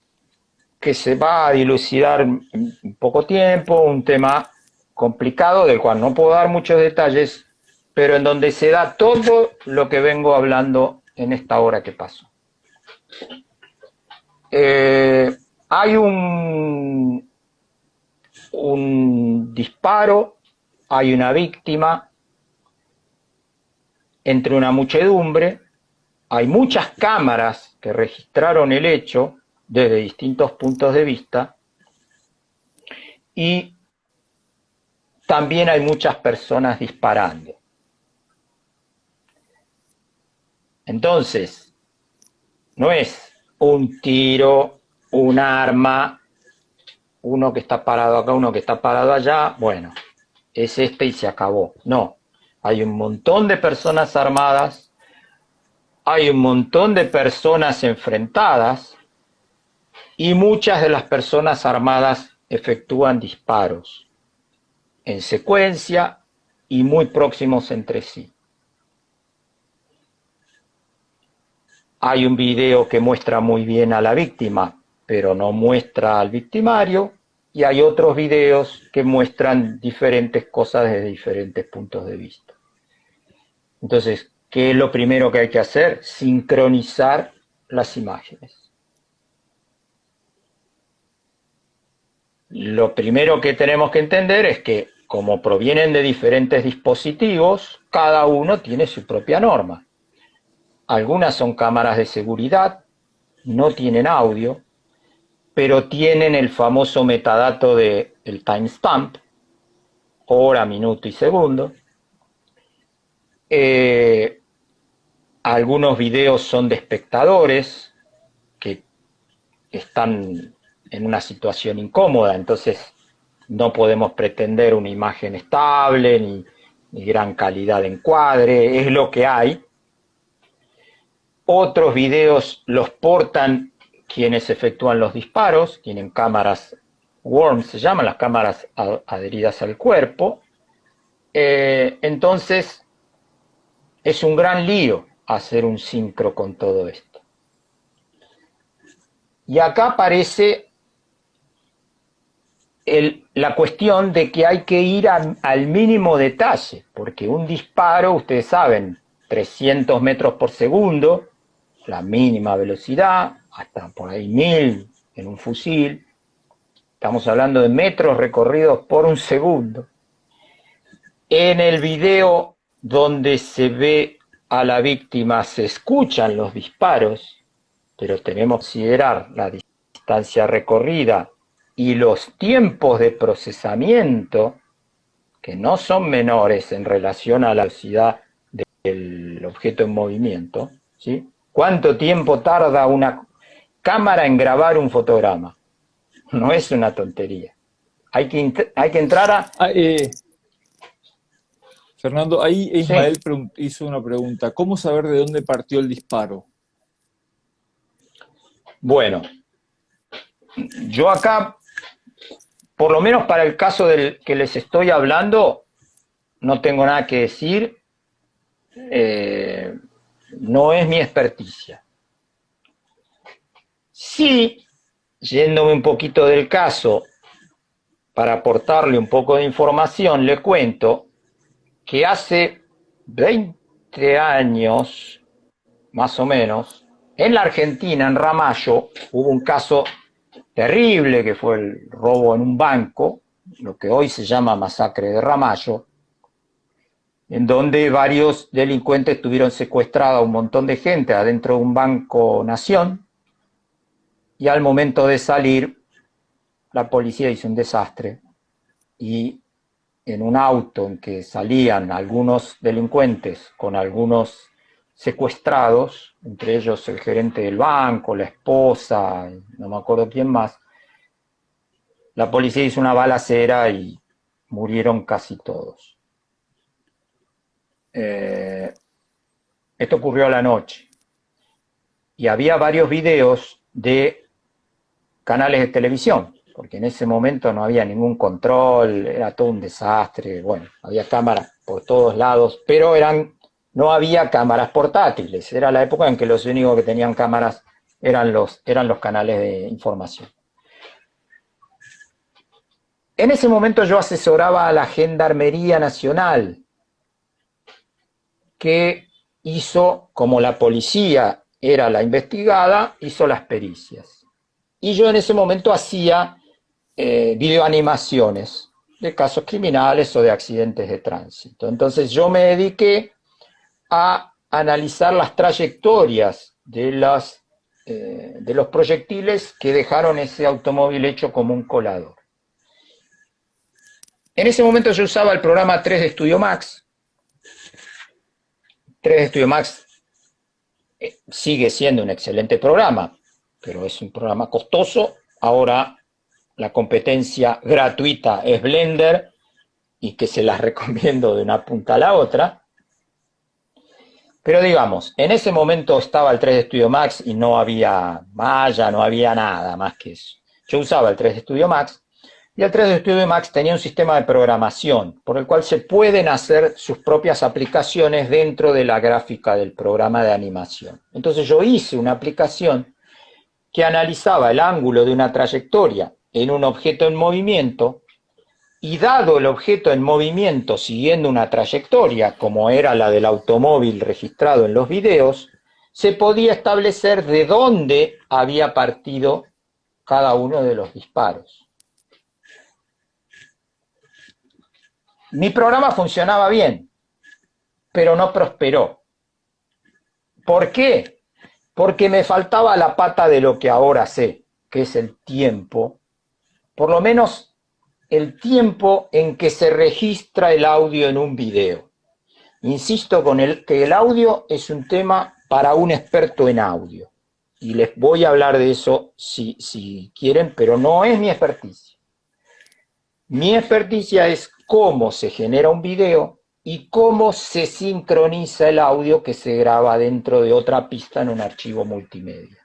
que se va a dilucidar en poco tiempo, un tema complicado del cual no puedo dar muchos detalles, pero en donde se da todo lo que vengo hablando en esta hora que pasó. Hay un disparo, hay una víctima, entre una muchedumbre, hay muchas cámaras que registraron el hecho desde distintos puntos de vista y también hay muchas personas disparando. Entonces, no es un tiro, un arma, uno que está parado acá, uno que está parado allá, bueno, es este y se acabó. No, hay un montón de personas armadas, hay un montón de personas enfrentadas y muchas de las personas armadas efectúan disparos en secuencia y muy próximos entre sí. Hay un video que muestra muy bien a la víctima, pero no muestra al victimario, y hay otros videos que muestran diferentes cosas desde diferentes puntos de vista. Entonces, ¿qué es lo primero que hay que hacer? Sincronizar las imágenes. Lo primero que tenemos que entender es que, como provienen de diferentes dispositivos, cada uno tiene su propia norma. Algunas son cámaras de seguridad, no tienen audio, pero tienen el famoso metadato del timestamp, hora, minuto y segundo. Algunos videos son de espectadores que están en una situación incómoda, entonces no podemos pretender una imagen estable ni gran calidad de encuadre, es lo que hay. Otros videos los portan quienes efectúan los disparos, tienen cámaras worm, se llaman las cámaras adheridas al cuerpo. Entonces es un gran lío hacer un sincro con todo esto. Y acá aparece la cuestión de que hay que ir al mínimo detalle, porque un disparo, ustedes saben, 300 metros por segundo, la mínima velocidad, hasta por ahí 1000 en un fusil, estamos hablando de metros recorridos por un segundo. En el video donde se ve a la víctima se escuchan los disparos, pero tenemos que considerar la distancia recorrida y los tiempos de procesamiento, que no son menores en relación a la velocidad del objeto en movimiento, ¿sí? ¿Cuánto tiempo tarda una cámara en grabar un fotograma? No es una tontería. Hay que entrar a... Fernando, ahí Ismael Sí. hizo una pregunta. ¿Cómo saber de dónde partió el disparo? Bueno, yo acá, por lo menos para el caso del que les estoy hablando, no tengo nada que decir. No es mi experticia. Sí, yéndome un poquito del caso, para aportarle un poco de información, le cuento que hace 20 años, más o menos, en la Argentina, en Ramallo, hubo un caso terrible que fue el robo en un banco, lo que hoy se llama masacre de Ramallo, en donde varios delincuentes tuvieron secuestrada a un montón de gente adentro de un banco Nación, y al momento de salir, la policía hizo un desastre, y en un auto en que salían algunos delincuentes con algunos secuestrados, entre ellos el gerente del banco, la esposa, no me acuerdo quién más, la policía hizo una balacera y murieron casi todos. Esto ocurrió a la noche. Y había varios videos de canales de televisión, porque en ese momento no había ningún control, era todo un desastre, bueno, había cámaras por todos lados, pero no había cámaras portátiles, era la época en que los únicos que tenían cámaras eran los canales de información. En ese momento yo asesoraba a la Gendarmería Nacional, que hizo, como la policía era la investigada, hizo las pericias. Y yo en ese momento hacía videoanimaciones de casos criminales o de accidentes de tránsito. Entonces yo me dediqué a analizar las trayectorias de los proyectiles que dejaron ese automóvil hecho como un colador. En ese momento yo usaba el programa 3D Studio Max. 3D Studio Max sigue siendo un excelente programa, pero es un programa costoso. Ahora la competencia gratuita es Blender, y que se las recomiendo de una punta a la otra. Pero digamos, en ese momento estaba el 3D Studio Max y no había Maya, no había nada más que eso. Yo usaba el 3D Studio Max, y el 3D Studio Max tenía un sistema de programación por el cual se pueden hacer sus propias aplicaciones dentro de la gráfica del programa de animación. Entonces yo hice una aplicación que analizaba el ángulo de una trayectoria en un objeto en movimiento, y dado el objeto en movimiento siguiendo una trayectoria, como era la del automóvil registrado en los videos, se podía establecer de dónde había partido cada uno de los disparos. Mi programa funcionaba bien, pero no prosperó. ¿Por qué? Porque me faltaba la pata de lo que ahora sé, que es el tiempo, por lo menos el tiempo en que se registra el audio en un video. Insisto que el audio es un tema para un experto en audio, y les voy a hablar de eso si quieren, pero no es mi experticia. Mi experticia es cómo se genera un video y cómo se sincroniza el audio que se graba dentro de otra pista en un archivo multimedia.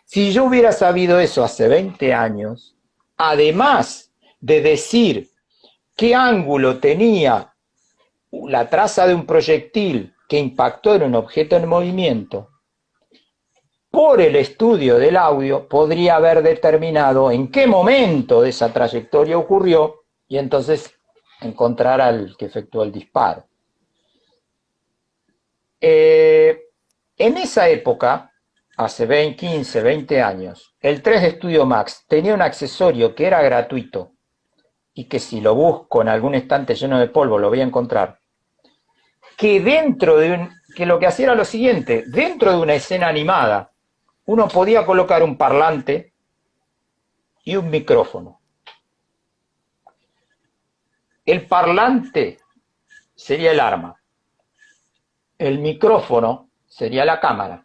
Si yo hubiera sabido eso hace 20 años, además de decir qué ángulo tenía la traza de un proyectil que impactó en un objeto en movimiento, por el estudio del audio podría haber determinado en qué momento de esa trayectoria ocurrió y entonces encontrar al que efectuó el disparo. En esa época, hace 15, 20 años, el 3D Studio Max tenía un accesorio que era gratuito, y que si lo busco en algún estante lleno de polvo lo voy a encontrar, que lo que hacía era lo siguiente: dentro de una escena animada, uno podía colocar un parlante y un micrófono. El parlante sería el arma, el micrófono sería la cámara.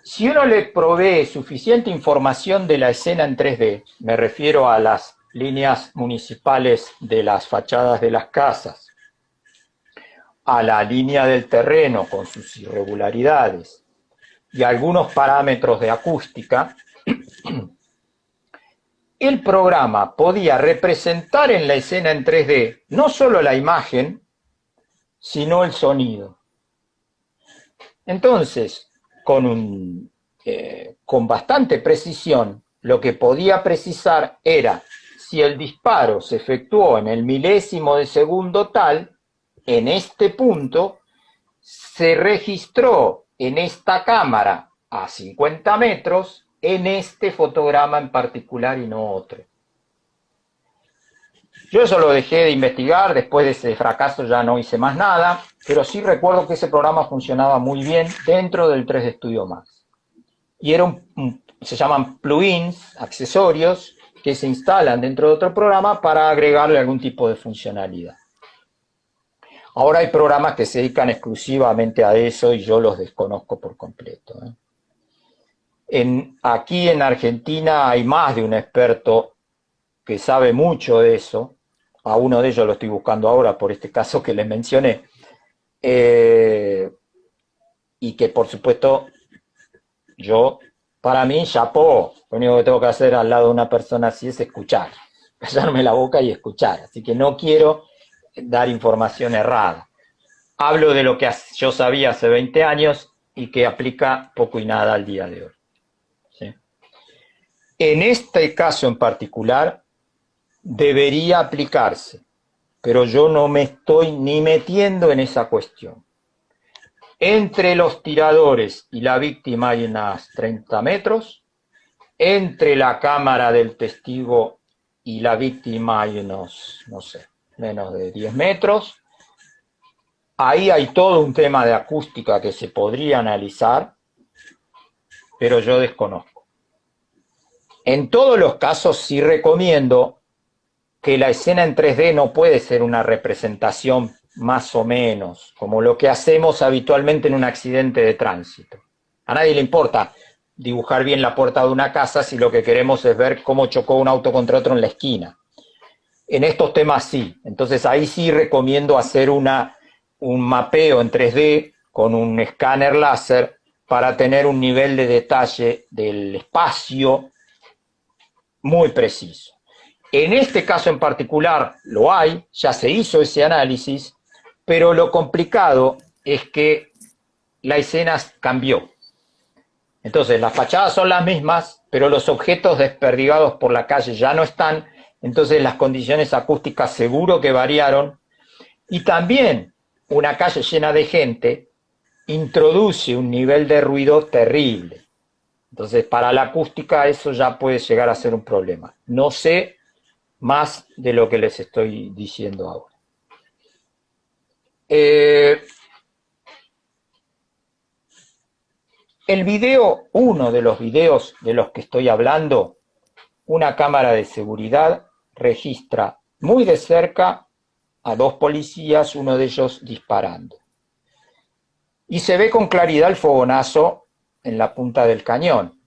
Si uno le provee suficiente información de la escena en 3D, me refiero a las líneas municipales de las fachadas de las casas, a la línea del terreno con sus irregularidades y algunos parámetros de acústica, el programa podía representar en la escena en 3D no solo la imagen, sino el sonido. Entonces, con bastante precisión, lo que podía precisar era si el disparo se efectuó en el milésimo de segundo tal, en este punto, se registró en esta cámara a 50 metros, en este fotograma en particular y no otro. Yo eso lo dejé de investigar, después de ese fracaso ya no hice más nada, pero sí recuerdo que ese programa funcionaba muy bien dentro del 3D Studio Max. Y se llaman plugins, accesorios, que se instalan dentro de otro programa para agregarle algún tipo de funcionalidad. Ahora hay programas que se dedican exclusivamente a eso y yo los desconozco por completo. Aquí en Argentina hay más de un experto que sabe mucho de eso. A uno de ellos lo estoy buscando ahora por este caso que les mencioné. Y que por supuesto para mí, chapó. Lo único que tengo que hacer al lado de una persona así es escuchar, callarme la boca y escuchar. Así que no quiero dar información errada. Hablo de lo que yo sabía hace 20 años y que aplica poco y nada al día de hoy. ¿Sí? En este caso en particular, debería aplicarse, pero yo no me estoy ni metiendo en esa cuestión. Entre los tiradores y la víctima hay unos 30 metros, entre la cámara del testigo y la víctima hay unos, no sé, menos de 10 metros, Ahí hay todo un tema de acústica que se podría analizar, pero yo desconozco. En todos los casos sí recomiendo que la escena en 3D no puede ser una representación más o menos, como lo que hacemos habitualmente en un accidente de tránsito. A nadie le importa dibujar bien la puerta de una casa si lo que queremos es ver cómo chocó un auto contra otro en la esquina. En estos temas sí, entonces ahí sí recomiendo hacer un mapeo en 3D con un escáner láser para tener un nivel de detalle del espacio muy preciso. En este caso en particular lo hay, ya se hizo ese análisis, pero lo complicado es que la escena cambió. Entonces las fachadas son las mismas, pero los objetos desperdigados por la calle ya no están, entonces las condiciones acústicas seguro que variaron, y también una calle llena de gente introduce un nivel de ruido terrible. Entonces para la acústica eso ya puede llegar a ser un problema. No sé más de lo que les estoy diciendo ahora. El video, uno de los videos de los que estoy hablando, una cámara de seguridad registra muy de cerca a dos policías, uno de ellos disparando. Y se ve con claridad el fogonazo en la punta del cañón.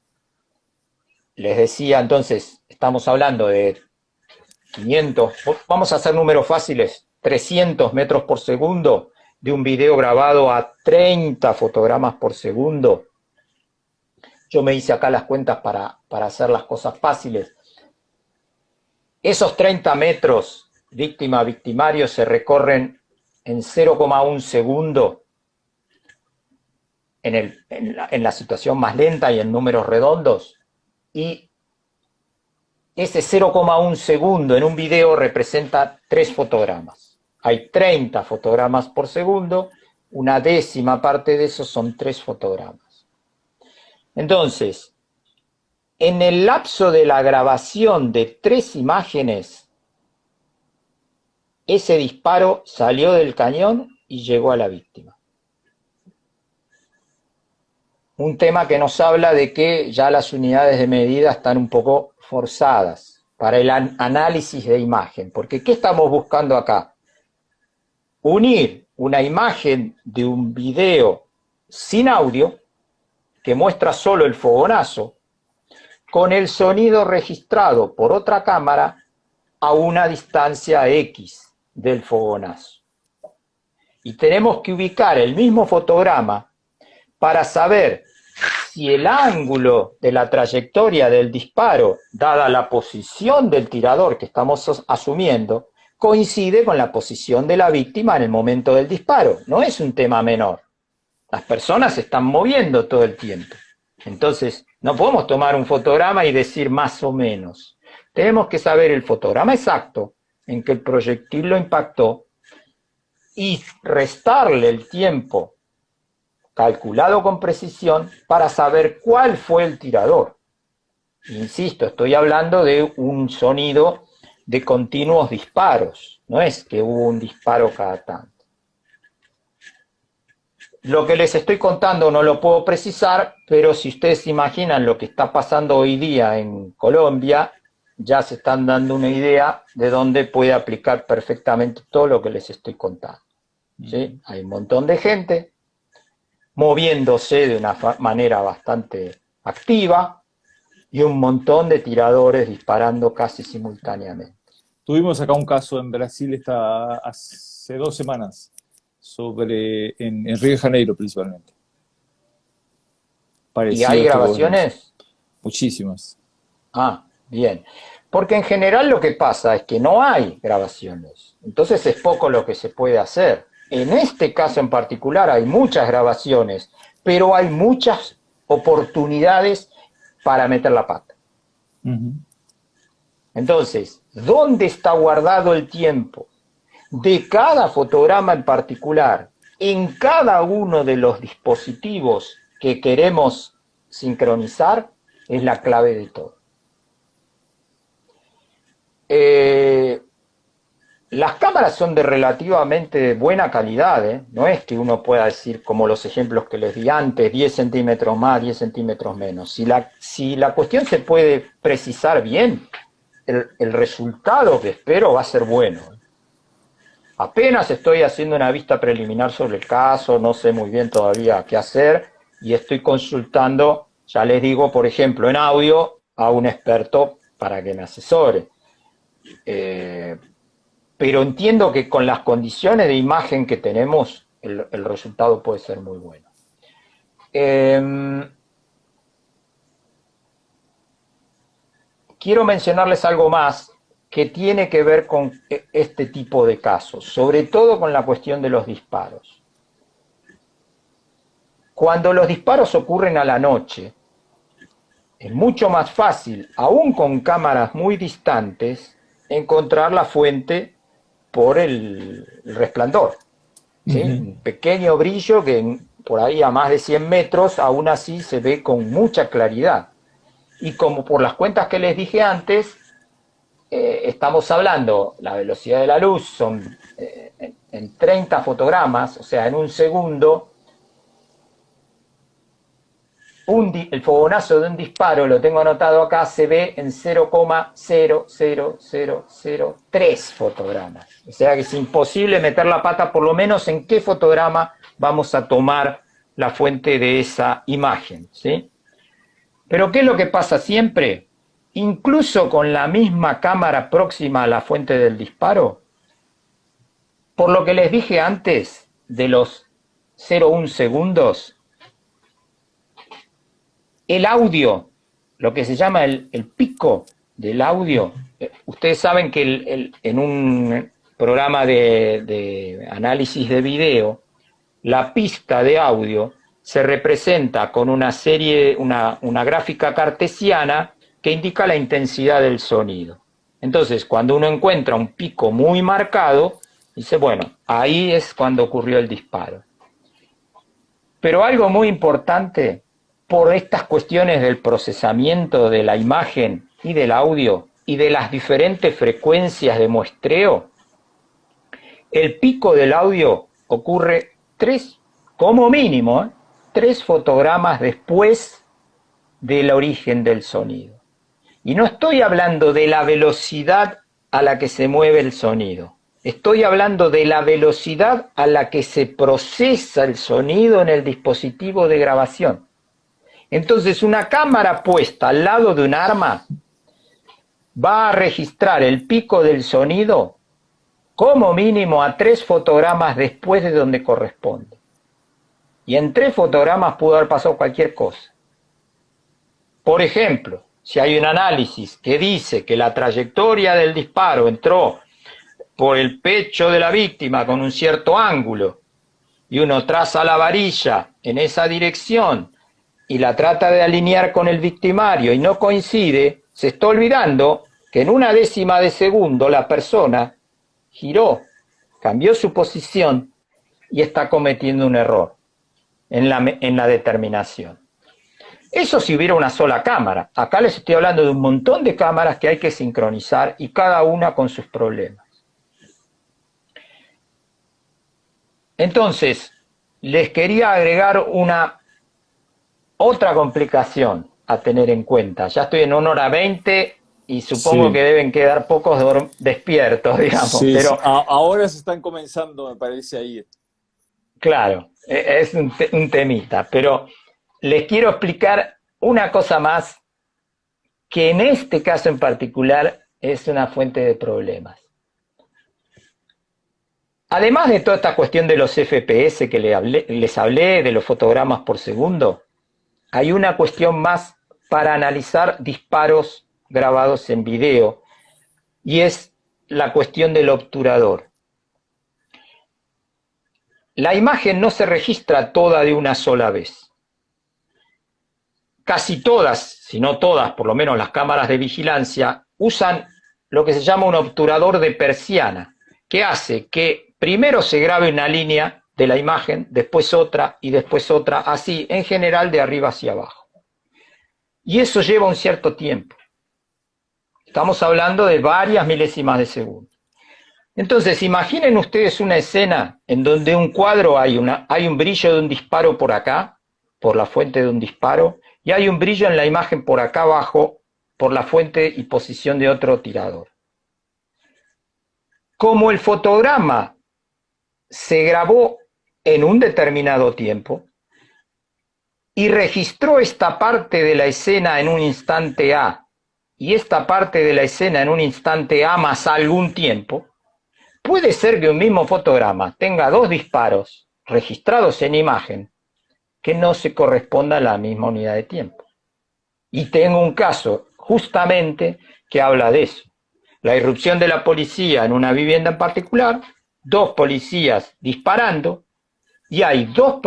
Les decía entonces, estamos hablando de 500, vamos a hacer números fáciles, 300 metros por segundo de un video grabado a 30 fotogramas por segundo. Yo me hice acá las cuentas para hacer las cosas fáciles. Esos 30 metros víctima-victimario se recorren en 0,1 segundo en la situación más lenta y en números redondos. Y ese 0,1 segundo en un video representa 3 fotogramas. Hay 30 fotogramas por segundo, una décima parte de eso son 3 fotogramas. Entonces, en el lapso de la grabación de 3 imágenes, ese disparo salió del cañón y llegó a la víctima. Un tema que nos habla de que ya las unidades de medida están un poco forzadas para el análisis de imagen. Porque ¿qué estamos buscando acá? Unir una imagen de un video sin audio, que muestra solo el fogonazo, con el sonido registrado por otra cámara a una distancia X del fogonazo. Y tenemos que ubicar el mismo fotograma para saber si el ángulo de la trayectoria del disparo, dada la posición del tirador que estamos asumiendo, coincide con la posición de la víctima en el momento del disparo. No es un tema menor. Las personas se están moviendo todo el tiempo. Entonces, no podemos tomar un fotograma y decir más o menos. Tenemos que saber el fotograma exacto en que el proyectil lo impactó y restarle el tiempo calculado con precisión para saber cuál fue el tirador. Insisto, estoy hablando de un sonido de continuos disparos, no es que hubo un disparo cada tanto. Lo que les estoy contando no lo puedo precisar, pero si ustedes imaginan lo que está pasando hoy día en Colombia, ya se están dando una idea de dónde puede aplicar perfectamente todo lo que les estoy contando. ¿Sí? Hay un montón de gente moviéndose de una manera bastante activa y un montón de tiradores disparando casi simultáneamente. Tuvimos acá un caso en Brasil hace 2 semanas, en Río de Janeiro principalmente. ¿Y hay grabaciones? Muchísimas. Ah, bien. Porque en general lo que pasa es que no hay grabaciones. Entonces es poco lo que se puede hacer. En este caso en particular hay muchas grabaciones, pero hay muchas oportunidades para meter la pata. Entonces, ¿dónde está guardado el tiempo de cada fotograma en particular en cada uno de los dispositivos que queremos sincronizar? Es la clave de todo. las cámaras son de relativamente buena calidad, ¿eh? No es que uno pueda decir, como los ejemplos que les di antes, 10 centímetros más, 10 centímetros menos. Si la cuestión se puede precisar bien, el resultado que espero va a ser bueno. Apenas estoy haciendo una vista preliminar sobre el caso, no sé muy bien todavía qué hacer, y estoy consultando, ya les digo, por ejemplo, en audio, a un experto para que me asesore. Pero entiendo que con las condiciones de imagen que tenemos, el resultado puede ser muy bueno. Quiero mencionarles algo más que tiene que ver con este tipo de casos, sobre todo con la cuestión de los disparos. Cuando los disparos ocurren a la noche, es mucho más fácil, aún con cámaras muy distantes, encontrar la fuente por el resplandor. ¿Sí? Un pequeño brillo que por ahí a más de 100 metros aún así se ve con mucha claridad. Y como por las cuentas que les dije antes, estamos hablando, la velocidad de la luz son en 30 fotogramas, o sea, en un segundo, el fogonazo de un disparo, lo tengo anotado acá, se ve en 0,00003 fotogramas. O sea que es imposible meter la pata por lo menos en qué fotograma vamos a tomar la fuente de esa imagen, ¿sí? Pero ¿qué es lo que pasa siempre? Incluso con la misma cámara próxima a la fuente del disparo, por lo que les dije antes de los 0,1 segundos, el audio, lo que se llama el pico del audio, ustedes saben que en un programa de análisis de video, la pista de audio se representa con una gráfica cartesiana que indica la intensidad del sonido. Entonces, cuando uno encuentra un pico muy marcado, dice, bueno, ahí es cuando ocurrió el disparo. Pero algo muy importante, por estas cuestiones del procesamiento de la imagen y del audio y de las diferentes frecuencias de muestreo, el pico del audio ocurre como mínimo, 3 fotogramas después del origen del sonido. Y no estoy hablando de la velocidad a la que se mueve el sonido. Estoy hablando de la velocidad a la que se procesa el sonido en el dispositivo de grabación. Entonces, una cámara puesta al lado de un arma va a registrar el pico del sonido como mínimo a 3 fotogramas después de donde corresponde. Y en 3 fotogramas pudo haber pasado cualquier cosa. Por ejemplo, si hay un análisis que dice que la trayectoria del disparo entró por el pecho de la víctima con un cierto ángulo y uno traza la varilla en esa dirección y la trata de alinear con el victimario y no coincide, se está olvidando que en una décima de segundo la persona giró, cambió su posición y está cometiendo un error en la determinación. Eso si hubiera una sola cámara. Acá les estoy hablando de un montón de cámaras que hay que sincronizar y cada una con sus problemas. Entonces, les quería agregar otra complicación a tener en cuenta. Ya estoy en 1:20 y supongo que deben quedar pocos despiertos, digamos. Sí, pero ahora se están comenzando, me parece, ahí. Claro, es un temita, pero les quiero explicar una cosa más que en este caso en particular es una fuente de problemas. Además de toda esta cuestión de los FPS que les hablé, de los fotogramas por segundo, hay una cuestión más para analizar disparos grabados en video, y es la cuestión del obturador. La imagen no se registra toda de una sola vez. Casi todas, si no todas, por lo menos las cámaras de vigilancia, usan lo que se llama un obturador de persiana, que hace que primero se grabe una línea de la imagen, después otra y después otra, así, en general de arriba hacia abajo. Y eso lleva un cierto tiempo. Estamos hablando de varias milésimas de segundo. Entonces, imaginen ustedes una escena en donde un cuadro hay un brillo de un disparo por acá, por la fuente de un disparo, y hay un brillo en la imagen por acá abajo, por la fuente y posición de otro tirador. Como el fotograma se grabó en un determinado tiempo y registró esta parte de la escena en un instante A y esta parte de la escena en un instante A más algún tiempo, puede ser que un mismo fotograma tenga dos disparos registrados en imagen que no se correspondan a la misma unidad de tiempo. Y tengo un caso justamente que habla de eso. La irrupción de la policía en una vivienda en particular, dos policías disparando, y hay dos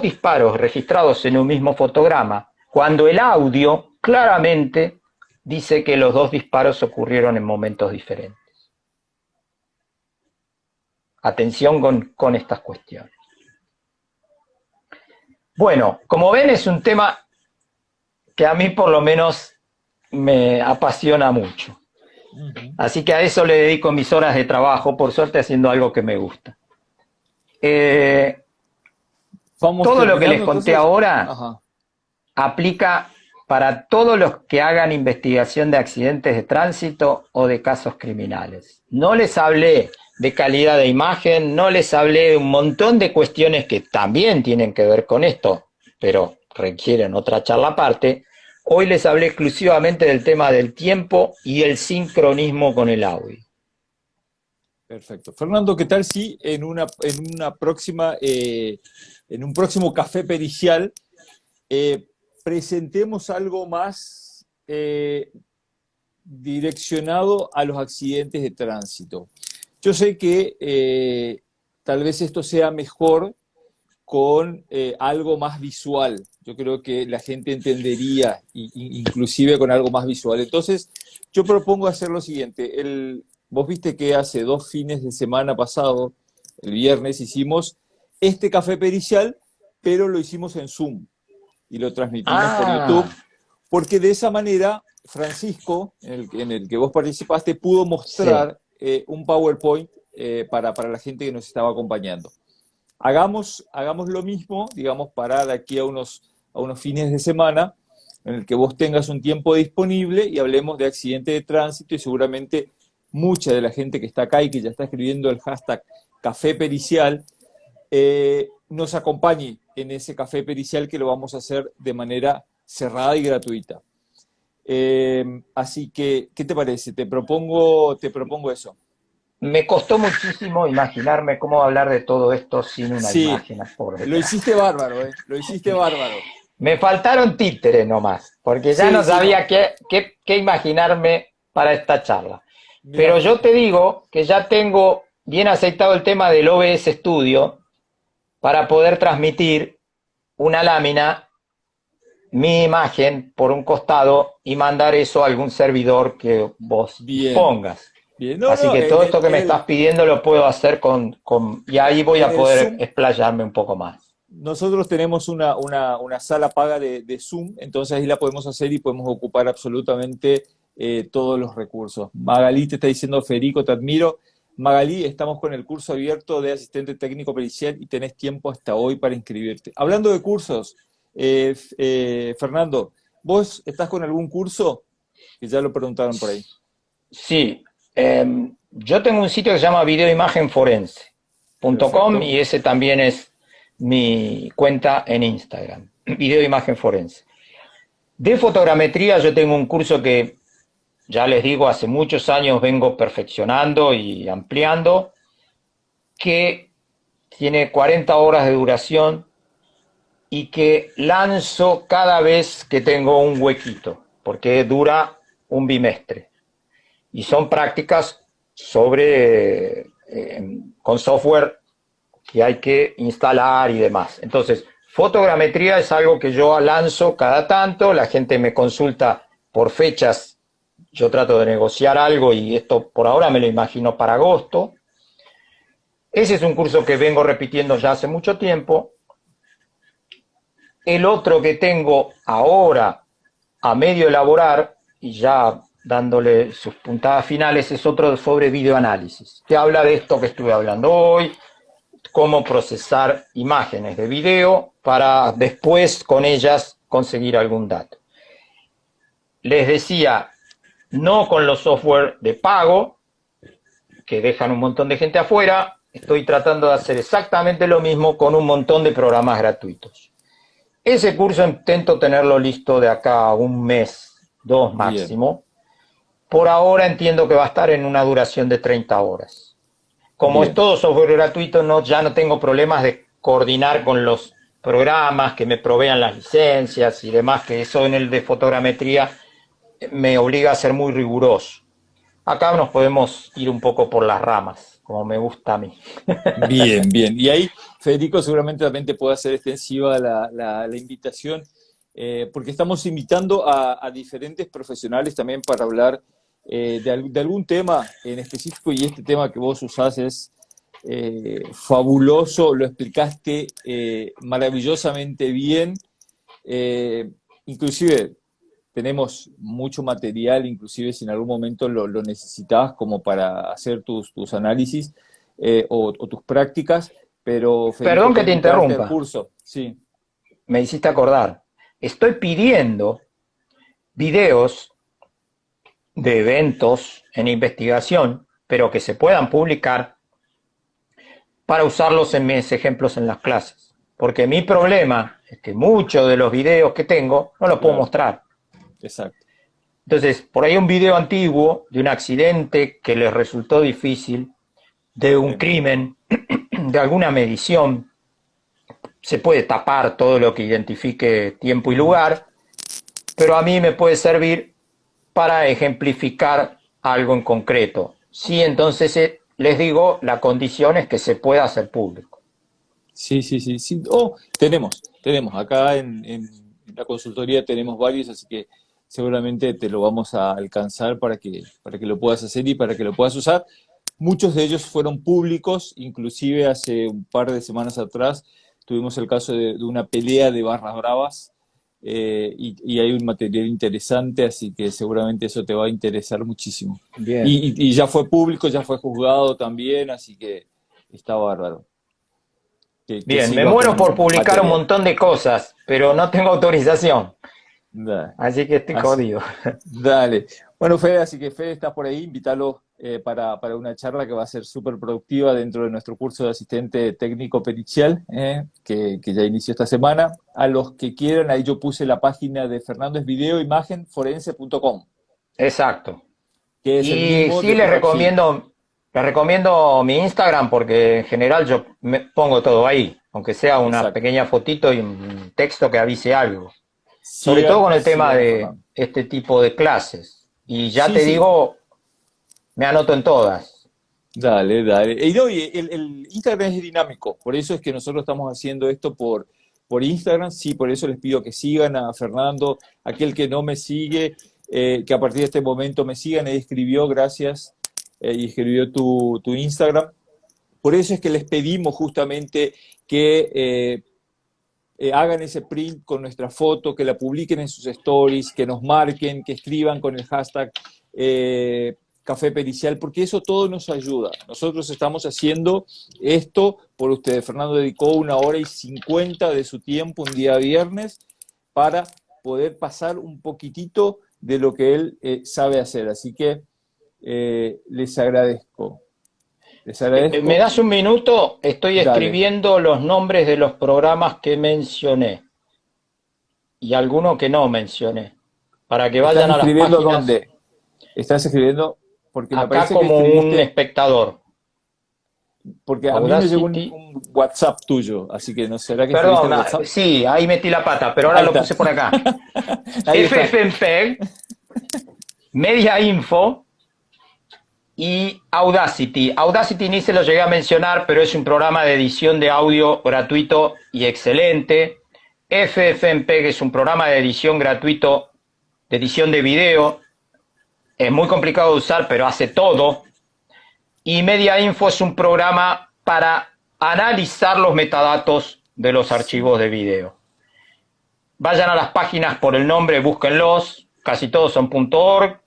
disparos registrados en un mismo fotograma, cuando el audio claramente dice que los dos disparos ocurrieron en momentos diferentes. Atención con estas cuestiones. Bueno, como ven, es un tema que a mí por lo menos me apasiona mucho. Así que a eso le dedico mis horas de trabajo, por suerte haciendo algo que me gusta. Todo lo que les conté ahora aplica para todos los que hagan investigación de accidentes de tránsito o de casos criminales. No les hablé de calidad de imagen, no les hablé de un montón de cuestiones que también tienen que ver con esto, pero requieren otra charla aparte. Hoy les hablé exclusivamente del tema del tiempo y el sincronismo con el audio. Perfecto. Fernando, ¿qué tal si en un próximo café pericial presentemos algo más direccionado a los accidentes de tránsito? Yo sé que tal vez esto sea mejor con algo más visual. Yo creo que la gente entendería, inclusive con algo más visual. Entonces, yo propongo hacer lo siguiente. Vos viste que hace 2 fines de semana pasado, el viernes, hicimos este café pericial, pero lo hicimos en Zoom y lo transmitimos por YouTube, porque de esa manera Francisco, en el que vos participaste, pudo mostrar un PowerPoint para la gente que nos estaba acompañando. Hagamos lo mismo, digamos, para de aquí a unos fines de semana, en el que vos tengas un tiempo disponible y hablemos de accidentes de tránsito, y seguramente mucha de la gente que está acá y que ya está escribiendo el hashtag Café Pericial nos acompañe en ese Café Pericial, que lo vamos a hacer de manera cerrada y gratuita. Así que, ¿qué te parece? Te propongo eso. Me costó muchísimo imaginarme cómo hablar de todo esto sin una imagen por detrás. Lo hiciste bárbaro, lo hiciste bárbaro. Me faltaron títeres nomás, porque ya no sabía qué imaginarme para esta charla. Pero yo te digo que ya tengo bien aceitado el tema del OBS Studio para poder transmitir una lámina, mi imagen por un costado, y mandar eso a algún servidor que vos pongas. Así que todo esto que me estás pidiendo lo puedo hacer y ahí voy a poder explayarme un poco más. Nosotros tenemos una sala paga de Zoom, entonces ahí la podemos hacer y podemos ocupar absolutamente todos los recursos. Magalí te está diciendo: Federico, te admiro. Magalí, estamos con el curso abierto de asistente técnico pericial y tenés tiempo hasta hoy para inscribirte. Hablando de cursos, Fernando, ¿vos estás con algún curso? Que ya lo preguntaron por ahí. Sí, yo tengo un sitio que se llama videoimagenforense.com y ese también es mi cuenta en Instagram, Videoimagen Forense. De fotogrametría yo tengo un curso que, ya les digo, hace muchos años vengo perfeccionando y ampliando, que tiene 40 horas de duración y que lanzo cada vez que tengo un huequito, porque dura un bimestre. Y son prácticas con software que hay que instalar y demás. Entonces, fotogrametría es algo que yo lanzo cada tanto, la gente me consulta por fechas, yo trato de negociar algo y esto por ahora me lo imagino para agosto. Ese es un curso que vengo repitiendo ya hace mucho tiempo. El otro que tengo ahora a medio elaborar y ya dándole sus puntadas finales, es otro sobre videoanálisis, que habla de esto que estuve hablando hoy, cómo procesar imágenes de video para después con ellas conseguir algún dato. Les decía, no con los software de pago, que dejan un montón de gente afuera, estoy tratando de hacer exactamente lo mismo con un montón de programas gratuitos. Ese curso intento tenerlo listo de acá a un mes, 2 máximo. Bien. Por ahora entiendo que va a estar en una duración de 30 horas. Como Bien. Es todo software gratuito, ya no tengo problemas de coordinar con los programas que me provean las licencias y demás, que eso en el de fotogrametría me obliga a ser muy riguroso. Acá nos podemos ir un poco por las ramas, como me gusta a mí. Bien, bien. Y ahí, Federico, seguramente también te puede hacer extensiva la invitación, porque estamos invitando a diferentes profesionales también para hablar de algún tema en específico, y este tema que vos usás es fabuloso, lo explicaste maravillosamente bien, inclusive tenemos mucho material, inclusive si en algún momento lo necesitas como para hacer tus análisis o tus prácticas, pero... Perdón que te interrumpa. Curso. Sí. Me hiciste acordar. Estoy pidiendo videos de eventos en investigación, pero que se puedan publicar para usarlos en mis ejemplos en las clases. Porque mi problema es que muchos de los videos que tengo no los puedo mostrar. Exacto. Entonces, por ahí un video antiguo de un accidente que les resultó difícil, de un crimen, de alguna medición, se puede tapar todo lo que identifique tiempo y lugar, pero a mí me puede servir para ejemplificar algo en concreto. Sí, entonces les digo, la condición es que se pueda hacer público. Sí. Oh, tenemos. Acá en la consultoría tenemos varios, así que seguramente te lo vamos a alcanzar para que lo puedas hacer y para que lo puedas usar. Muchos de ellos fueron públicos, inclusive hace un par de semanas atrás tuvimos el caso de una pelea de barras bravas y hay un material interesante, así que seguramente eso te va a interesar muchísimo. Bien. Y ya fue público, ya fue juzgado también, así que está bárbaro. Bien, me muero por publicar material. Un montón de cosas, pero no tengo autorización. Dale. Así que estoy jodido. Dale. Bueno, Fede, así que Fede, estás por ahí, invítalo para una charla que va a ser súper productiva dentro de nuestro curso de asistente técnico pericial, que ya inició esta semana. A los que quieran, ahí yo puse la página de Fernando, es videoimagenforense.com. Exacto. Que es y sí les recomiendo mi Instagram, porque en general yo me pongo todo ahí, aunque sea una pequeña fotito y un texto que avise algo. Sobre todo con el tema de este tipo de clases. Y ya te digo, me anoto en todas. Dale. Y no, el Instagram es dinámico, por eso es que nosotros estamos haciendo esto por Instagram. Sí, por eso les pido que sigan a Fernando. Aquel que no me sigue, que a partir de este momento me sigan. Él escribió, gracias, y escribió tu Instagram. Por eso es que les pedimos justamente que hagan ese print con nuestra foto, que la publiquen en sus stories, que nos marquen, que escriban con el hashtag Café Pericial, porque eso todo nos ayuda. Nosotros estamos haciendo esto por ustedes. Fernando dedicó 1h50 de su tiempo un día viernes para poder pasar un poquitito de lo que él sabe hacer. Así que les agradezco. ¿Me das un minuto? Estoy escribiendo los nombres de los programas que mencioné y algunos que no mencioné, para que vayan a las páginas. ¿Estás escribiendo dónde? ¿Estás escribiendo? Porque me acá parece como que un espectador. Porque a mí me llegó un WhatsApp tuyo, así que no será que Perdón, escribiste el WhatsApp. Sí, ahí metí la pata, pero ahora lo puse por acá. FFmpeg, Media Info y Audacity. Audacity ni se lo llegué a mencionar, pero es un programa de edición de audio gratuito y excelente. FFmpeg es un programa de edición gratuito, de edición de video. Es muy complicado de usar, pero hace todo. Y Media Info es un programa para analizar los metadatos de los archivos de video. Vayan a las páginas por el nombre, búsquenlos. Casi todos son .org.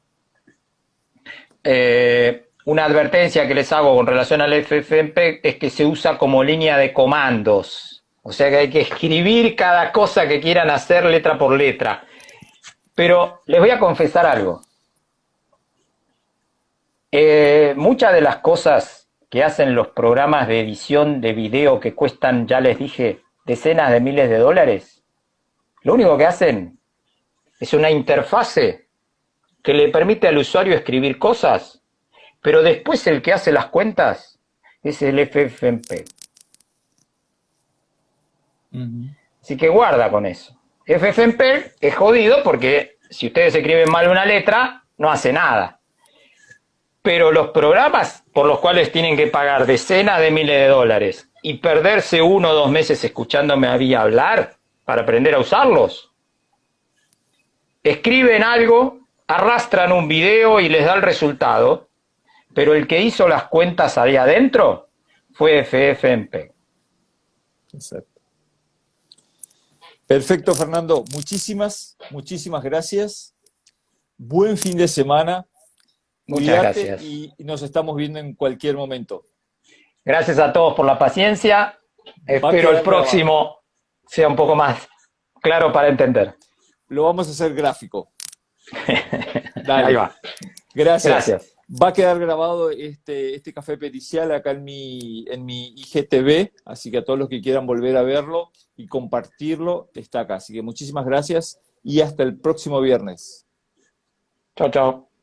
una advertencia que les hago con relación al FFmpeg es que se usa como línea de comandos. O sea que hay que escribir cada cosa que quieran hacer letra por letra. Pero les voy a confesar algo. Muchas de las cosas que hacen los programas de edición de video que cuestan, ya les dije, decenas de miles de dólares, lo único que hacen es una interfase que le permite al usuario escribir cosas, pero después el que hace las cuentas es el FFmpeg. Así que guarda con eso. FFmpeg es jodido porque si ustedes escriben mal una letra, no hace nada. Pero los programas por los cuales tienen que pagar decenas de miles de dólares y perderse 1 o 2 meses escuchándome a mí hablar para aprender a usarlos, escriben algo, arrastran un video y les da el resultado, pero el que hizo las cuentas ahí adentro fue FFmpeg. Exacto. Perfecto, Fernando. Muchísimas gracias. Buen fin de semana. Muchas Cuídate gracias. y nos estamos viendo en cualquier momento. Gracias a todos por la paciencia. Espero el próximo sea un poco más claro para entender. Lo vamos a hacer gráfico. Dale. Ahí va. Gracias. Va a quedar grabado este café pericial acá en mi IGTV, así que a todos los que quieran volver a verlo y compartirlo, está acá. Así que muchísimas gracias y hasta el próximo viernes. Chao, chao.